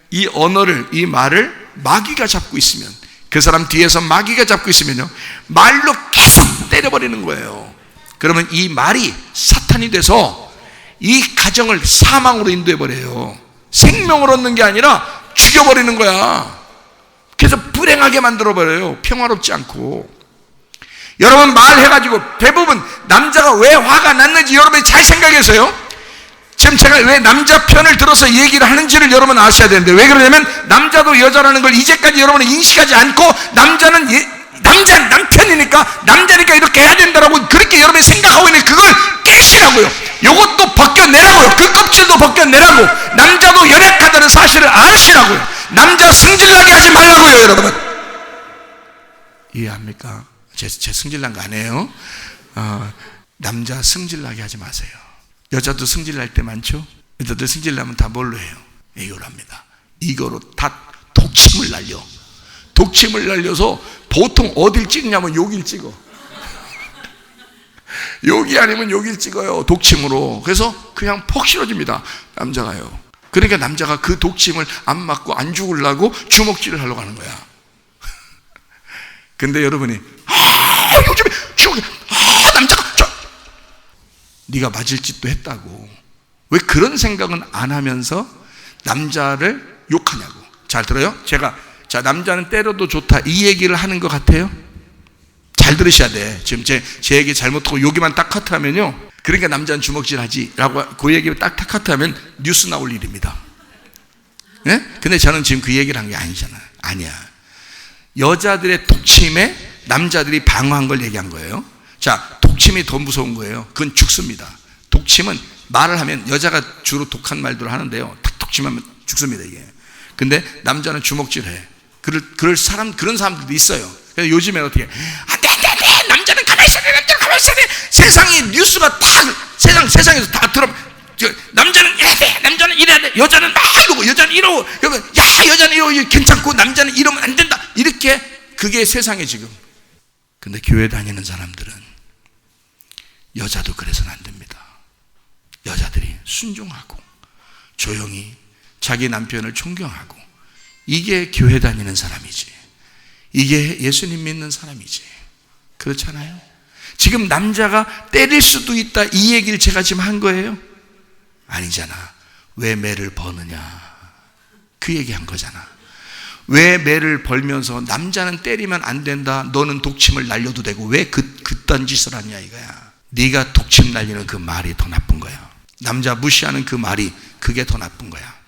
이 언어를, 이 말을 마귀가 잡고 있으면, 그 사람 뒤에서 마귀가 잡고 있으면요, 말로 계속 때려버리는 거예요. 그러면 이 말이 사탄이 돼서 이 가정을 사망으로 인도해버려요. 생명을 얻는 게 아니라 죽여버리는 거야. 그래서 불행하게 만들어버려요. 평화롭지 않고. 여러분, 말해가지고 대부분 남자가 왜 화가 났는지 여러분이 잘 생각해서요. 지금 제가 왜 남자 편을 들어서 얘기를 하는지를 여러분 아셔야 되는데, 왜 그러냐면 남자도 여자라는 걸 이제까지 여러분은 인식하지 않고 남자는 남편이니까 남자니까 이렇게 해야 된다라고 그렇게 여러분이 생각하고 있는 그걸 깨시라고요. 요것도 벗겨내라고요. 그 껍질도 벗겨내라고. 남자도 연약하다는 사실을 아시라고요. 남자 승질나게 하지 말라고요, 여러분. 이해합니까? 제 승질난 거 아니에요? 남자 승질나게 하지 마세요. 여자도 승질날 때 많죠? 여자들 승질나면 다 뭘로 해요? 이거로 합니다. 이거로 다 독침을 날려. 독침을 날려서 보통 어딜 찍냐면 여길 찍어. 여기 아니면 여길 찍어요. 독침으로. 그래서 그냥 폭 싫어집니다. 남자가요. 그러니까 남자가 그 독침을 안 맞고 안 죽으려고 주먹질을 하려고 하는 거야. 근데 여러분이 요즘에 주먹이 남자가 네가 맞을 짓도 했다고. 왜 그런 생각은 안 하면서 남자를 욕하냐고. 잘 들어요? 자, 남자는 때려도 좋다 이 얘기를 하는 것 같아요? 잘 들으셔야 돼. 지금 제 얘기 잘못하고 여기만 딱 카트하면요, 그러니까 남자는 주먹질하지 라고 그 얘기 딱 카트하면 뉴스 나올 일입니다. 네? 근데 저는 지금 그 얘기를 한 게 아니잖아요. 아니야. 여자들의 독침에 남자들이 방어한 걸 얘기한 거예요. 자, 독침이 더 무서운 거예요. 그건 죽습니다. 독침은 말을 하면, 여자가 주로 독한 말들을 하는데요, 탁 독침하면 죽습니다, 이게. 근데 남자는 주먹질해. 그런 사람들도 있어요. 그래서 요즘에 어떻게 안 돼, 남자는 가만히 있어야 돼, 남자는 가만히 있어야 돼. 세상에 뉴스가 다 세상에서 다 들어. 남자는 이래야 돼, 남자는 이래야 돼, 여자는 막 이러고, 여자는 이러고, 야, 여자는 이러고 괜찮고 남자는 이러면 안 된다. 이렇게 그게 세상에 지금. 근데 교회 다니는 사람들은 여자도 그래서는 안 됩니다. 여자들이 순종하고 조용히 자기 남편을 존경하고, 이게 교회 다니는 사람이지. 이게 예수님 믿는 사람이지. 그렇잖아요? 지금 남자가 때릴 수도 있다 이 얘기를 제가 지금 한 거예요? 아니잖아. 왜 매를 버느냐, 그 얘기한 거잖아. 왜 매를 벌면서 남자는 때리면 안 된다, 너는 독침을 날려도 되고 왜 그딴 짓을 하냐 이거야. 네가 독침 날리는 그 말이 더 나쁜 거야. 남자 무시하는 그 말이, 그게 더 나쁜 거야.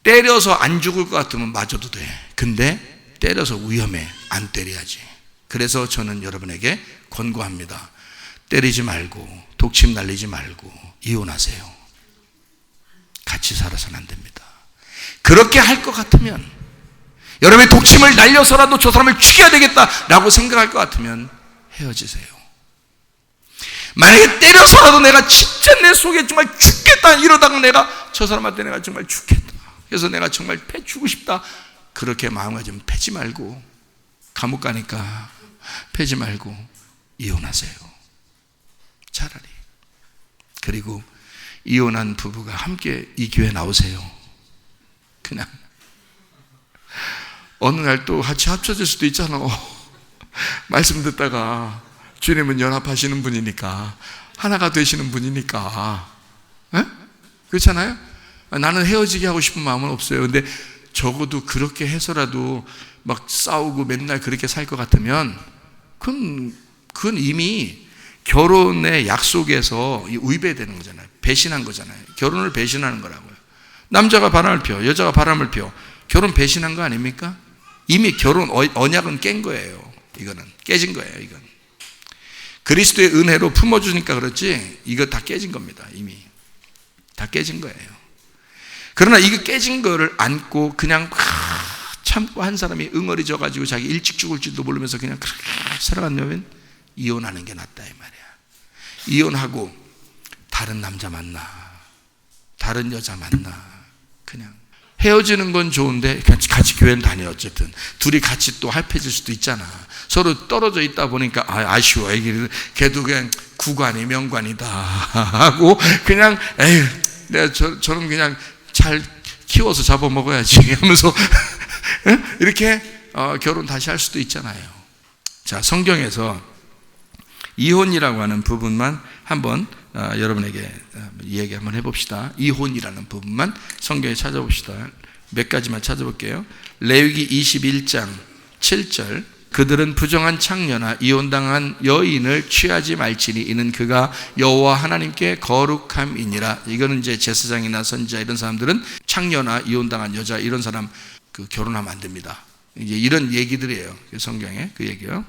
때려서 안 죽을 것 같으면 맞아도 돼. 근데 때려서 위험해. 안 때려야지. 그래서 저는 여러분에게 권고합니다. 때리지 말고 독침 날리지 말고 이혼하세요. 같이 살아서는 안 됩니다. 그렇게 할 것 같으면, 여러분이 독침을 날려서라도 저 사람을 죽여야 되겠다라고 생각할 것 같으면 헤어지세요. 만약에 때려서라도 내가 진짜 내 속에 정말 죽겠다 이러다가 내가 저 사람한테 내가 정말 죽겠다, 그래서 내가 정말 패주고 싶다, 그렇게 마음가짐 패지 말고, 감옥 가니까 패지 말고 이혼하세요. 차라리. 그리고 이혼한 부부가 함께 이 교회 나오세요. 그냥 어느 날 또 같이 합쳐질 수도 있잖아. 말씀 듣다가 주님은 연합하시는 분이니까, 하나가 되시는 분이니까. 에? 그렇잖아요? 나는 헤어지게 하고 싶은 마음은 없어요. 근데 적어도 그렇게 해서라도 막 싸우고 맨날 그렇게 살 것 같으면 그건 이미 결혼의 약속에서 위배되는 거잖아요. 배신한 거잖아요. 결혼을 배신하는 거라고요. 남자가 바람을 피워, 여자가 바람을 피워. 결혼 배신한 거 아닙니까? 이미 결혼 언약은 깬 거예요. 이거는 깨진 거예요. 이건 그리스도의 은혜로 품어주니까 그렇지, 이거 다 깨진 겁니다. 이미 다 깨진 거예요. 그러나 이거 깨진 거를 안고 그냥 참고 한 사람이 응어리져 가지고 자기 일찍 죽을지도 모르면서 그냥 그렇게 살아간다면 이혼하는 게 낫다 이 말이야. 이혼하고 다른 남자 만나, 다른 여자 만나. 그냥 헤어지는 건 좋은데 같이 교회는 다녀. 어쨌든 둘이 같이 또 합해질 수도 있잖아. 서로 떨어져 있다 보니까 아쉬워. 걔도 그냥 구관이 명관이다 하고 그냥 에휴 내가 저는 그냥 잘 키워서 잡아먹어야지 하면서 이렇게 결혼 다시 할 수도 있잖아요. 자, 성경에서 이혼이라고 하는 부분만 한번 여러분에게 이야기 한번 해봅시다. 이혼이라는 부분만 성경에 찾아봅시다. 몇 가지만 찾아볼게요. 레위기 21장 7절, 그들은 부정한 창녀나 이혼당한 여인을 취하지 말지니 이는 그가 여호와 하나님께 거룩함이니라. 이거는 이제 제사장이나 선지자 이런 사람들은 창녀나 이혼당한 여자 이런 사람 결혼하면 안 됩니다. 이제 이런 얘기들이에요. 성경에 그 얘기요.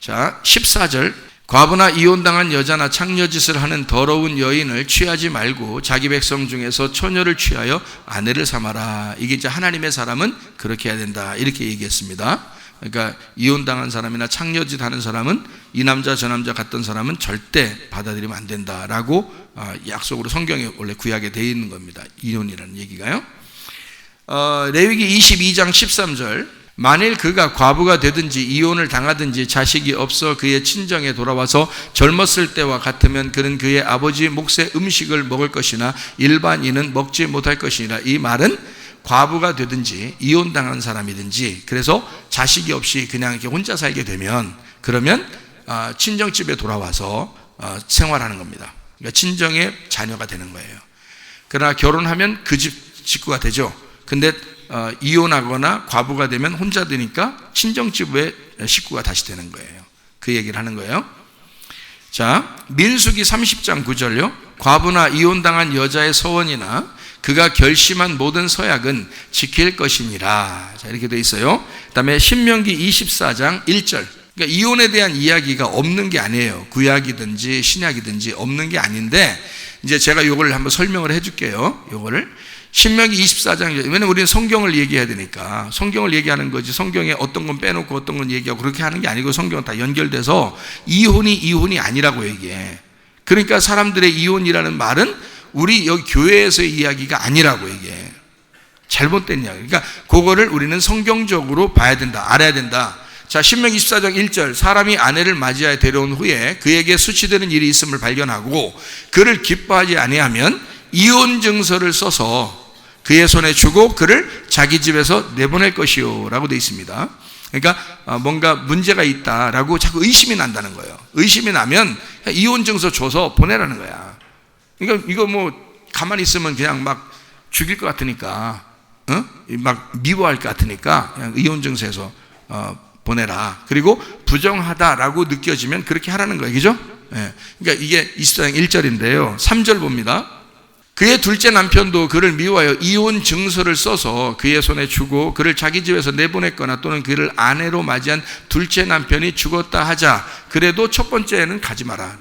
자, 14절, 과부나 이혼당한 여자나 창녀짓을 하는 더러운 여인을 취하지 말고 자기 백성 중에서 처녀를 취하여 아내를 삼아라. 이게 이제 하나님의 사람은 그렇게 해야 된다 이렇게 얘기했습니다. 그러니까 이혼당한 사람이나 창녀짓 하는 사람은 이 남자 저 남자 같던 사람은 절대 받아들이면 안 된다라고 약속으로 성경에 원래 구약에 되어 있는 겁니다. 이혼이라는 얘기가요. 레위기 22장 13절, 만일 그가 과부가 되든지 이혼을 당하든지 자식이 없어 그의 친정에 돌아와서 젊었을 때와 같으면 그는 그의 아버지 몫의 음식을 먹을 것이나 일반인은 먹지 못할 것이니라. 이 말은 과부가 되든지 이혼당한 사람이든지 그래서 자식이 없이 그냥 이렇게 혼자 살게 되면 그러면 친정집에 돌아와서 생활하는 겁니다. 그러니까 친정의 자녀가 되는 거예요. 그러나 결혼하면 그 집 식구가 되죠. 근데 이혼하거나 과부가 되면 혼자 되니까 친정집의 식구가 다시 되는 거예요. 그 얘기를 하는 거예요. 자, 민수기 30장 9절요. 과부나 이혼당한 여자의 서원이나 그가 결심한 모든 서약은 지킬 것이니라. 자, 이렇게 돼 있어요. 그 다음에 신명기 24장 1절. 그러니까 이혼에 대한 이야기가 없는 게 아니에요. 구약이든지 신약이든지 없는 게 아닌데 이제 제가 요걸 한번 설명을 해줄게요. 요거를 신명기 24장, 왜냐면 우리는 성경을 얘기해야 되니까 성경을 얘기하는 거지 성경에 어떤 건 빼놓고 어떤 건 얘기하고 그렇게 하는 게 아니고 성경은 다 연결돼서 이혼이 아니라고 얘기해. 그러니까 사람들의 이혼이라는 말은 우리 여기 교회에서의 이야기가 아니라고 얘기해. 잘못된 이야기. 그러니까 그거를 우리는 성경적으로 봐야 된다, 알아야 된다. 자, 신명기 24장 1절, 사람이 아내를 맞이하여 데려온 후에 그에게 수치되는 일이 있음을 발견하고 그를 기뻐하지 아니하면 이혼 증서를 써서 그의 손에 주고 그를 자기 집에서 내보낼 것이요 라고 되어 있습니다. 그러니까 뭔가 문제가 있다라고 자꾸 의심이 난다는 거예요. 의심이 나면 이혼 증서 줘서 보내라는 거야. 그러니까 이거 뭐 가만히 있으면 그냥 막 죽일 것 같으니까 막 미워할 것 같으니까 그냥 이혼 증서에서 보내라. 그리고 부정하다라고 느껴지면 그렇게 하라는 거예요. 그죠? 예. 그러니까 이게 24장 1절인데요 3절 봅니다. 그의 둘째 남편도 그를 미워하여 이혼 증서를 써서 그의 손에 주고 그를 자기 집에서 내보냈거나 또는 그를 아내로 맞이한 둘째 남편이 죽었다 하자. 그래도 첫 번째는 가지 마라.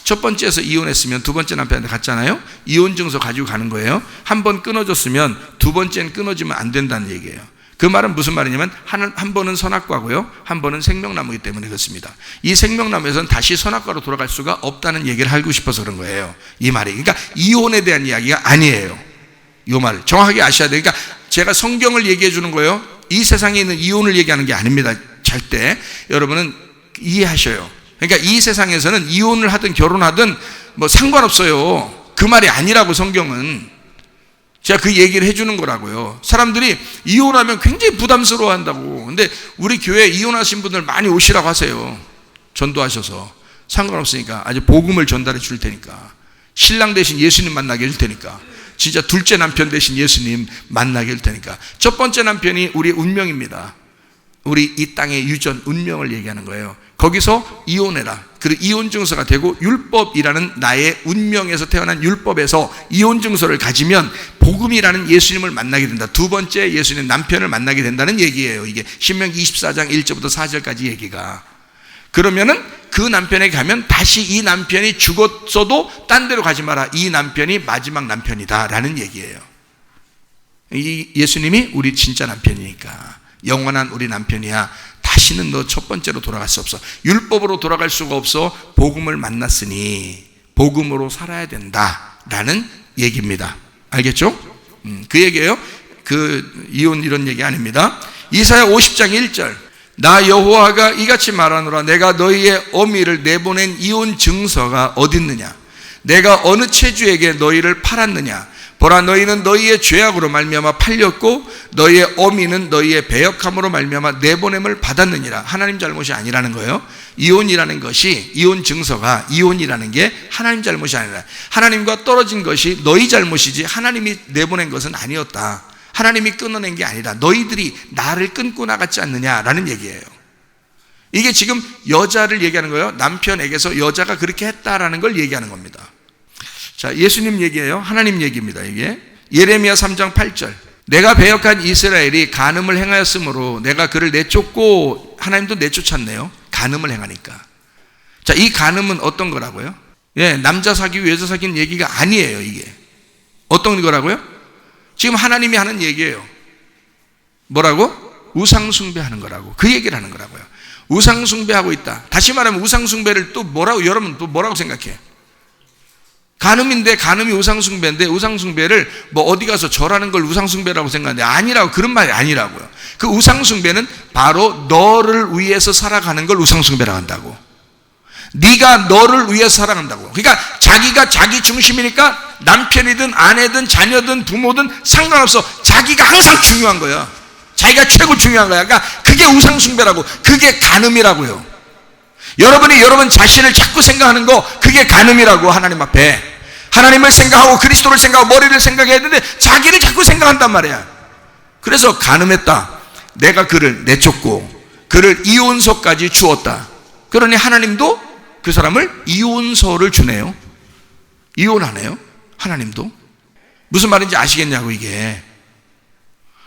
첫 번째에서 이혼했으면 두 번째 남편한테 갔잖아요. 이혼 증서 가지고 가는 거예요. 한 번 끊어졌으면 두 번째는 끊어지면 안 된다는 얘기예요. 그 말은 무슨 말이냐면 한 번은 선악과고요, 한 번은 생명나무이기 때문에 그렇습니다. 이 생명나무에서는 다시 선악과로 돌아갈 수가 없다는 얘기를 하고 싶어서 그런 거예요. 이 말이. 그러니까 이혼에 대한 이야기가 아니에요. 이 말을 정확하게 아셔야 돼요. 그러니까 제가 성경을 얘기해 주는 거예요. 이 세상에 있는 이혼을 얘기하는 게 아닙니다. 절대. 여러분은 이해하셔요. 그러니까 이 세상에서는 이혼을 하든 결혼하든 뭐 상관없어요. 그 말이 아니라고 성경은. 제가 그 얘기를 해주는 거라고요. 사람들이 이혼하면 굉장히 부담스러워 한다고. 근데 우리 교회에 이혼하신 분들 많이 오시라고 하세요. 전도하셔서. 상관없으니까 아주 복음을 전달해 줄 테니까. 신랑 대신 예수님 만나게 해줄 테니까. 진짜 둘째 남편 대신 예수님 만나게 해줄 테니까. 첫 번째 남편이 우리 운명입니다. 우리 이 땅의 유전, 운명을 얘기하는 거예요. 거기서 이혼해라. 그리고 이혼 증서가 되고 율법이라는 나의 운명에서 태어난 율법에서 이혼 증서를 가지면 복음이라는 예수님을 만나게 된다. 두 번째 예수님 남편을 만나게 된다는 얘기예요. 이게 신명기 24장 1절부터 4절까지 얘기가. 그러면은 그 남편에게 가면 다시 이 남편이 죽었어도 딴 데로 가지 마라. 이 남편이 마지막 남편이다 라는 얘기예요. 이 예수님이 우리 진짜 남편이니까, 영원한 우리 남편이야. 다시는 너 첫 번째로 돌아갈 수 없어. 율법으로 돌아갈 수가 없어. 복음을 만났으니 복음으로 살아야 된다라는 얘기입니다. 알겠죠? 그 얘기예요. 그 이혼 이런 얘기 아닙니다. 이사야 50장 1절. 나 여호와가 이같이 말하노라. 내가 너희의 어미를 내보낸 이혼 증서가 어딨느냐? 내가 어느 체주에게 너희를 팔았느냐? 보라, 너희는 너희의 죄악으로 말미암아 팔렸고 너희의 어미는 너희의 배역함으로 말미암아 내보냄을 받았느니라. 하나님 잘못이 아니라는 거예요. 이혼이라는 것이, 이혼 증서가, 이혼이라는 게 하나님 잘못이 아니라 하나님과 떨어진 것이 너희 잘못이지 하나님이 내보낸 것은 아니었다. 하나님이 끊어낸 게 아니라 너희들이 나를 끊고 나갔지 않느냐라는 얘기예요. 이게 지금 여자를 얘기하는 거예요. 남편에게서 여자가 그렇게 했다라는 걸 얘기하는 겁니다. 자, 예수님 얘기예요. 하나님 얘기입니다. 이게 예레미야 3장 8절. 내가 배역한 이스라엘이 간음을 행하였으므로 내가 그를 내쫓고, 하나님도 내쫓았네요. 간음을 행하니까. 자, 이 간음은 어떤 거라고요? 예, 남자 사귀고 여자 사귀는 얘기가 아니에요. 이게 어떤 거라고요? 지금 하나님이 하는 얘기예요. 뭐라고? 우상 숭배하는 거라고. 그 얘기를 하는 거라고요. 우상 숭배하고 있다. 다시 말하면 우상 숭배를 또 뭐라고, 여러분 또 뭐라고 생각해? 간음인데, 간음이 우상숭배인데 우상숭배를 뭐 어디 가서 절하는 걸 우상숭배라고 생각하는데 아니라고. 그런 말이 아니라고요. 그 우상숭배는 바로 너를 위해서 살아가는 걸 우상숭배라고 한다고. 네가 너를 위해서 살아간다고. 그러니까 자기가 자기 중심이니까 남편이든 아내든 자녀든 부모든 상관없어. 자기가 항상 중요한 거야. 자기가 최고 중요한 거야. 그러니까 그게 우상숭배라고. 그게 간음이라고요. 여러분이 여러분 자신을 자꾸 생각하는 거, 그게 간음이라고. 하나님 앞에 하나님을 생각하고 그리스도를 생각하고 머리를 생각해야 되는데 자기를 자꾸 생각한단 말이야. 그래서 간음했다. 내가 그를 내쫓고 그를 이혼서까지 주었다. 그러니 하나님도 그 사람을 이혼서를 주네요. 이혼하네요. 하나님도. 무슨 말인지 아시겠냐고. 이게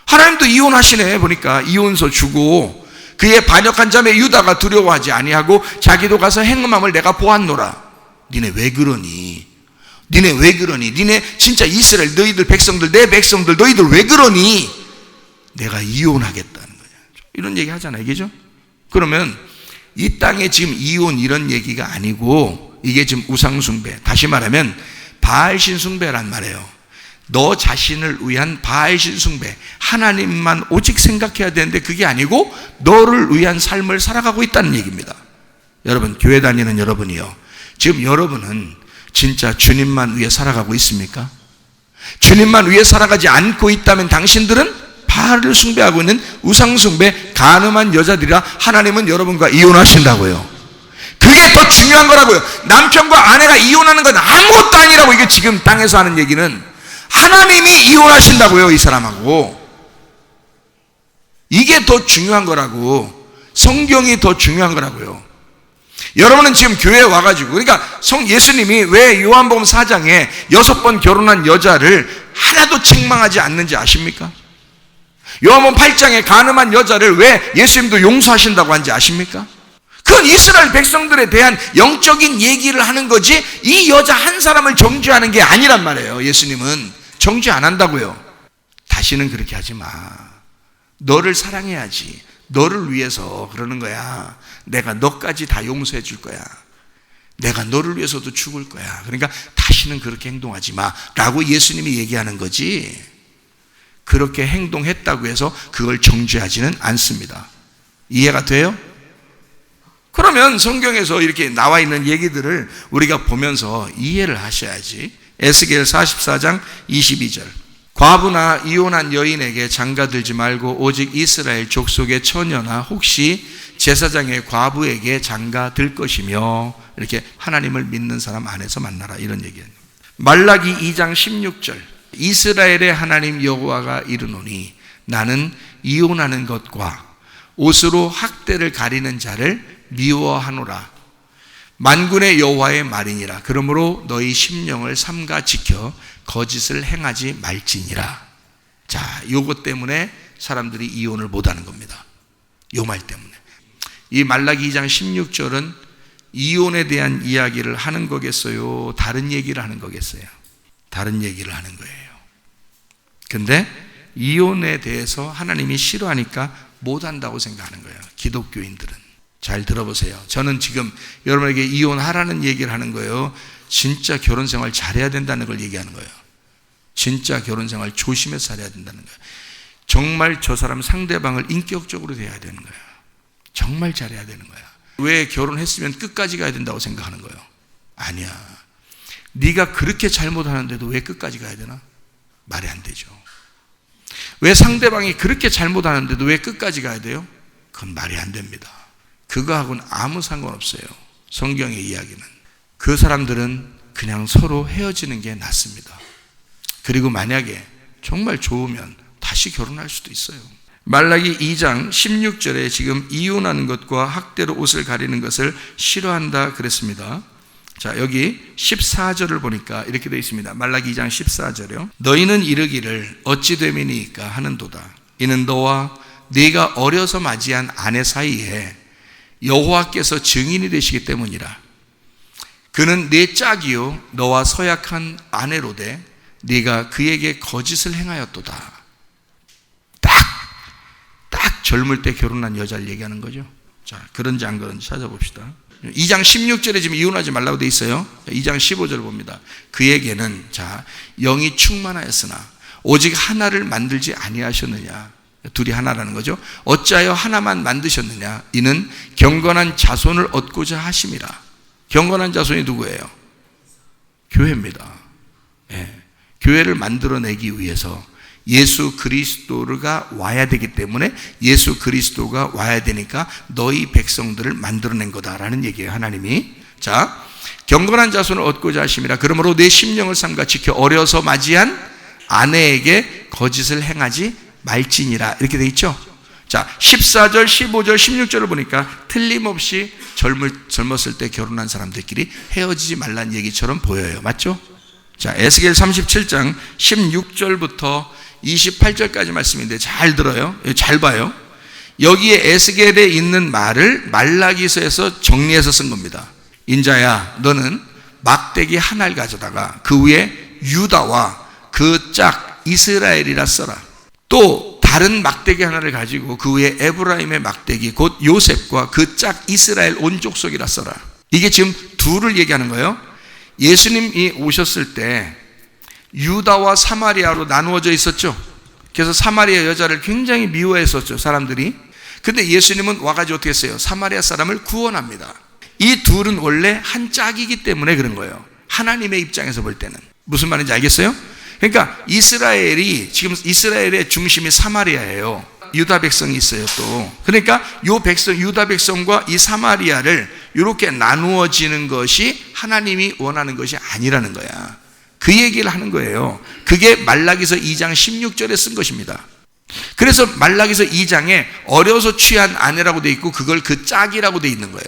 하나님도 이혼하시네. 보니까 이혼서 주고 그의 반역한 자매 유다가 두려워하지 아니하고 자기도 가서 행음함을 내가 보았노라. 니네 왜 그러니? 니네 왜 그러니? 니네 진짜 이스라엘 너희들 백성들, 내 백성들 너희들 왜 그러니? 내가 이혼하겠다는 거야. 이런 얘기 하잖아요. 이게죠? 그러면 이 땅에 지금 이혼 이런 얘기가 아니고 이게 지금 우상숭배, 다시 말하면 바알신 숭배란 말이에요. 너 자신을 위한 바알신 숭배, 하나님만 오직 생각해야 되는데 그게 아니고 너를 위한 삶을 살아가고 있다는 얘기입니다. 여러분, 교회 다니는 여러분이요, 지금 여러분은 진짜 주님만 위해 살아가고 있습니까? 주님만 위해 살아가지 않고 있다면 당신들은 바알을 숭배하고 있는 우상숭배, 간음한 여자들이라 하나님은 여러분과 이혼하신다고요. 그게 더 중요한 거라고요. 남편과 아내가 이혼하는 건 아무것도 아니라고. 이게 지금 땅에서 하는 얘기는 하나님이 이혼하신다고요. 이 사람하고. 이게 더 중요한 거라고. 성경이 더 중요한 거라고요. 여러분은 지금 교회에 와가지고, 그러니까 예수님이 왜 요한복음 4장에 6번 결혼한 여자를 하나도 책망하지 않는지 아십니까? 요한복음 8장에 간음한 여자를 왜 예수님도 용서하신다고 하는지 아십니까? 그건 이스라엘 백성들에 대한 영적인 얘기를 하는 거지, 이 여자 한 사람을 정죄하는 게 아니란 말이에요. 예수님은 정죄 안 한다고요. 다시는 그렇게 하지 마. 너를 사랑해야지. 너를 위해서 그러는 거야. 내가 너까지 다 용서해 줄 거야. 내가 너를 위해서도 죽을 거야. 그러니까 다시는 그렇게 행동하지 마 라고 예수님이 얘기하는 거지, 그렇게 행동했다고 해서 그걸 정죄하지는 않습니다. 이해가 돼요? 그러면 성경에서 이렇게 나와 있는 얘기들을 우리가 보면서 이해를 하셔야지. 에스겔 44장 22절. 과부나 이혼한 여인에게 장가들지 말고 오직 이스라엘 족속의 처녀나 혹시 제사장의 과부에게 장가들 것이며, 이렇게 하나님을 믿는 사람 안에서 만나라, 이런 얘기예요. 말라기 2장 16절. 이스라엘의 하나님 여호와가 이르노니 나는 이혼하는 것과 옷으로 학대를 가리는 자를 미워하노라. 만군의 여호와의 말이니라. 그러므로 너희 심령을 삼가 지켜 거짓을 행하지 말지니라. 자, 요것 때문에 사람들이 이혼을 못하는 겁니다. 요 말 때문에. 이 말라기 2장 16절은 이혼에 대한 이야기를 하는 거겠어요? 다른 얘기를 하는 거겠어요? 다른 얘기를 하는 거예요. 근데 이혼에 대해서 하나님이 싫어하니까 못한다고 생각하는 거예요, 기독교인들은. 잘 들어보세요. 저는 지금 여러분에게 이혼하라는 얘기를 하는 거예요. 진짜 결혼 생활 잘해야 된다는 걸 얘기하는 거예요. 진짜 결혼 생활 조심해서 잘해야 된다는 거예요. 정말 저 사람 상대방을 인격적으로 대해야 되는 거예요. 정말 잘해야 되는 거야. 왜 결혼했으면 끝까지 가야 된다고 생각하는 거예요? 아니야. 네가 그렇게 잘못하는데도 왜 끝까지 가야 되나? 말이 안 되죠. 왜 상대방이 그렇게 잘못하는데도 왜 끝까지 가야 돼요? 그건 말이 안 됩니다. 그거하고는 아무 상관없어요. 성경의 이야기는. 그 사람들은 그냥 서로 헤어지는 게 낫습니다. 그리고 만약에 정말 좋으면 다시 결혼할 수도 있어요. 말라기 2장 16절에 지금 이혼하는 것과 학대로 옷을 가리는 것을 싫어한다 그랬습니다. 자, 여기 14절을 보니까 이렇게 되어 있습니다. 말라기 2장 14절이요. 너희는 이르기를 어찌 됨이니까 하는도다. 이는 너와 네가 어려서 맞이한 아내 사이에 여호와께서 증인이 되시기 때문이라. 그는 네 짝이요 너와 서약한 아내로되 네가 그에게 거짓을 행하였도다. 딱 젊을 때 결혼한 여자를 얘기하는 거죠. 자, 그런지 안 그런지 찾아봅시다. 2장 16절에 지금 이혼하지 말라고 돼 있어요. 2장 15절을 봅니다. 그에게는 자, 영이 충만하였으나 오직 하나를 만들지 아니하셨느냐. 둘이 하나라는 거죠. 어찌하여 하나만 만드셨느냐. 이는 경건한 자손을 얻고자 하심이라. 경건한 자손이 누구예요? 교회입니다. 예. 교회를 만들어내기 위해서 예수 그리스도가 와야 되기 때문에 예수 그리스도가 와야 되니까 너희 백성들을 만들어낸 거다라는 얘기예요, 하나님이. 자, 경건한 자손을 얻고자 하심이라. 그러므로 내 심령을 삼가 지켜 어려서 맞이한 아내에게 거짓을 행하지 말지니라. 이렇게 돼 있죠. 자, 14절, 15절, 16절을 보니까 틀림없이 젊었을 때 결혼한 사람들끼리 헤어지지 말란 얘기처럼 보여요. 맞죠? 자, 에스겔 37장 16절부터 28절까지 말씀인데 잘 들어요. 잘 봐요. 여기에 에스겔에 있는 말을 말라기서에서 정리해서 쓴 겁니다. 인자야, 너는 막대기 하나를 가져다가 그 위에 유다와 그 짝 이스라엘이라 써라. 또 다른 막대기 하나를 가지고 그 위에 에브라임의 막대기 곧 요셉과 그 짝 이스라엘 온 족속이라 써라. 이게 지금 둘을 얘기하는 거예요. 예수님이 오셨을 때 유다와 사마리아로 나누어져 있었죠. 그래서 사마리아 여자를 굉장히 미워했었죠, 사람들이. 근데 예수님은 와가지고 어떻게 했어요? 사마리아 사람을 구원합니다. 이 둘은 원래 한 짝이기 때문에 그런 거예요. 하나님의 입장에서 볼 때는. 무슨 말인지 알겠어요? 그러니까 이스라엘이, 지금 이스라엘의 중심이 사마리아예요. 유다 백성이 있어요, 또. 그러니까 요 백성, 유다 백성과 이 사마리아를 이렇게 나누어지는 것이 하나님이 원하는 것이 아니라는 거야. 그 얘기를 하는 거예요. 그게 말라기서 2장 16절에 쓴 것입니다. 그래서 말라기서 2장에 어려서 취한 아내라고 돼 있고 그걸 그 짝이라고 돼 있는 거예요.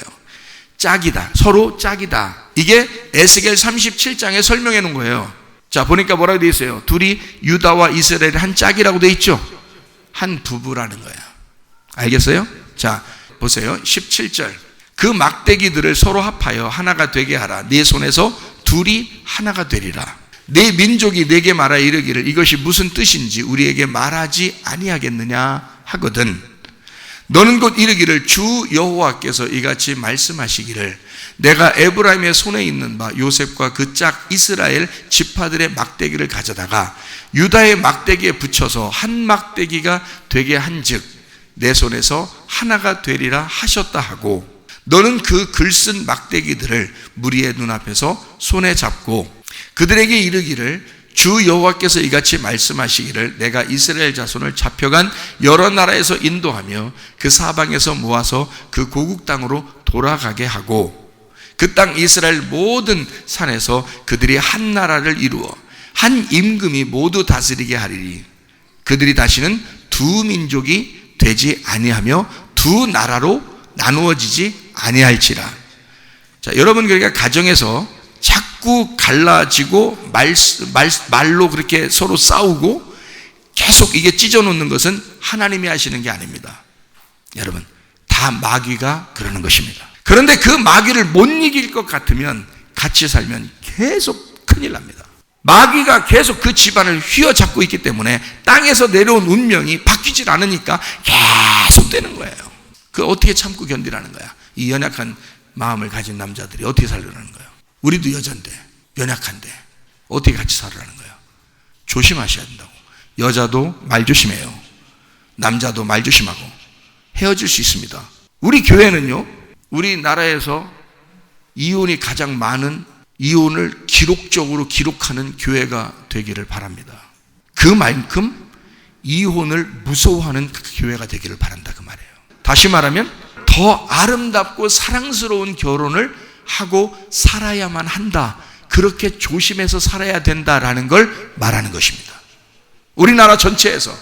짝이다. 서로 짝이다. 이게 에스겔 37장에 설명해 놓은 거예요. 자, 보니까 뭐라고 되어 있어요? 둘이 유다와 이스라엘의 한 짝이라고 되어 있죠? 한 부부라는 거예요. 알겠어요? 자, 보세요. 17절. 그 막대기들을 서로 합하여 하나가 되게 하라. 네 손에서 둘이 하나가 되리라. 네 민족이 내게 말하 이르기를 이것이 무슨 뜻인지 우리에게 말하지 아니하겠느냐 하거든. 너는 곧 이르기를 주 여호와께서 이같이 말씀하시기를 내가 에브라임의 손에 있는 바 요셉과 그 짝 이스라엘 지파들의 막대기를 가져다가 유다의 막대기에 붙여서 한 막대기가 되게 한즉 내 손에서 하나가 되리라 하셨다 하고 너는 그 글쓴 막대기들을 무리의 눈앞에서 손에 잡고 그들에게 이르기를 주 여호와께서 이같이 말씀하시기를 내가 이스라엘 자손을 잡혀간 여러 나라에서 인도하며 그 사방에서 모아서 그 고국 땅으로 돌아가게 하고 그 땅 이스라엘 모든 산에서 그들이 한 나라를 이루어 한 임금이 모두 다스리게 하리니 그들이 다시는 두 민족이 되지 아니하며 두 나라로 나누어지지 아니할지라. 자, 여러분 그러니까 가정에서 자꾸 갈라지고 말로 그렇게 서로 싸우고 계속 이게 찢어놓는 것은 하나님이 하시는 게 아닙니다. 여러분 다 마귀가 그러는 것입니다. 그런데 그 마귀를 못 이길 것 같으면 같이 살면 계속 큰일 납니다. 마귀가 계속 그 집안을 휘어잡고 있기 때문에 땅에서 내려온 운명이 바뀌질 않으니까 계속 되는 거예요. 그 어떻게 참고 견디라는 거야. 이 연약한 마음을 가진 남자들이 어떻게 살려라는 거예요. 우리도 여잔데 연약한데 어떻게 같이 살으라는 거예요. 조심하셔야 된다고. 여자도 말 조심해요. 남자도 말 조심하고 헤어질 수 있습니다. 우리 교회는요, 우리나라에서 이혼이 가장 많은 이혼을 기록적으로 기록하는 교회가 되기를 바랍니다. 그만큼 이혼을 무서워하는 교회가 되기를 바란다 그 말이에요. 다시 말하면 더 아름답고 사랑스러운 결혼을 하고 살아야만 한다. 그렇게 조심해서 살아야 된다라는 걸 말하는 것입니다. 우리나라 전체에서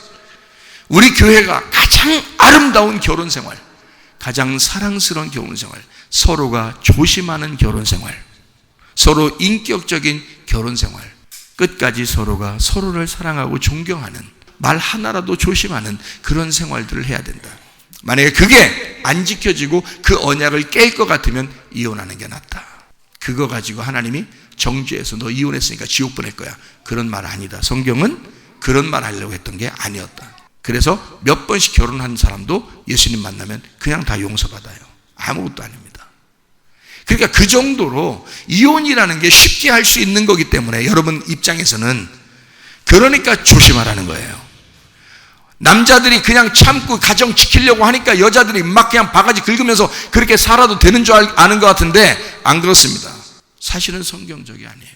우리 교회가 가장 아름다운 결혼 생활, 가장 사랑스러운 결혼 생활, 서로가 조심하는 결혼 생활, 서로 인격적인 결혼 생활, 끝까지 서로가 서로를 사랑하고 존경하는, 말 하나라도 조심하는 그런 생활들을 해야 된다. 만약에 그게 안 지켜지고 그 언약을 깰 것 같으면 이혼하는 게 낫다. 그거 가지고 하나님이 정죄해서 너 이혼했으니까 지옥 보낼 거야. 그런 말 아니다. 성경은 그런 말 하려고 했던 게 아니었다. 그래서 몇 번씩 결혼한 사람도 예수님 만나면 그냥 다 용서받아요. 아무것도 아닙니다. 그러니까 그 정도로 이혼이라는 게 쉽게 할 수 있는 거기 때문에 여러분 입장에서는 그러니까 조심하라는 거예요. 남자들이 그냥 참고 가정 지키려고 하니까 여자들이 막 그냥 바가지 긁으면서 그렇게 살아도 되는 줄 아는 것 같은데 안 그렇습니다. 사실은 성경적이 아니에요.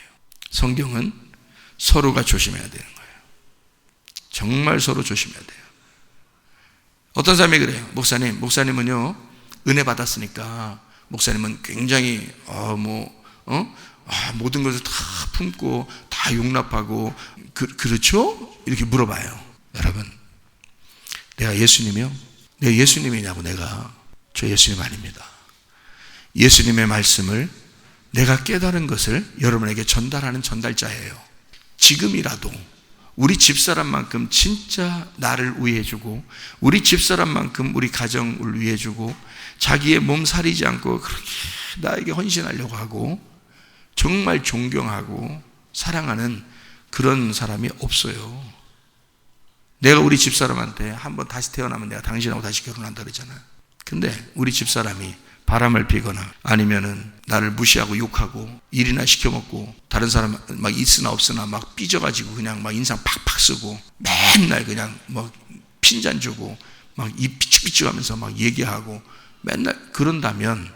성경은 서로가 조심해야 되는 거예요. 정말 서로 조심해야 돼요. 어떤 사람이 그래요. 목사님은요 은혜 받았으니까 목사님은 굉장히 모든 것을 다 품고 다 용납하고 그렇죠? 이렇게 물어봐요. 여러분, 내가 예수님이요? 내가 예수님이냐고. 저 예수님 아닙니다. 예수님의 말씀을 내가 깨달은 것을 여러분에게 전달하는 전달자예요. 지금이라도 우리 집사람만큼 진짜 나를 위해주고 우리 집사람만큼 우리 가정을 위해주고 자기의 몸 사리지 않고 그렇게 나에게 헌신하려고 하고 정말 존경하고 사랑하는 그런 사람이 없어요. 내가 우리 집사람한테 한번 다시 태어나면 내가 당신하고 다시 결혼한다 그러잖아요. 근데 우리 집사람이 바람을 피거나 아니면은 나를 무시하고 욕하고 일이나 시켜먹고 다른 사람 막 있으나 없으나 막 삐져가지고 그냥 막 인상 팍팍 쓰고 맨날 그냥 막 핀잔 주고 막 입 삐죽삐죽하면서 막 얘기하고 맨날 그런다면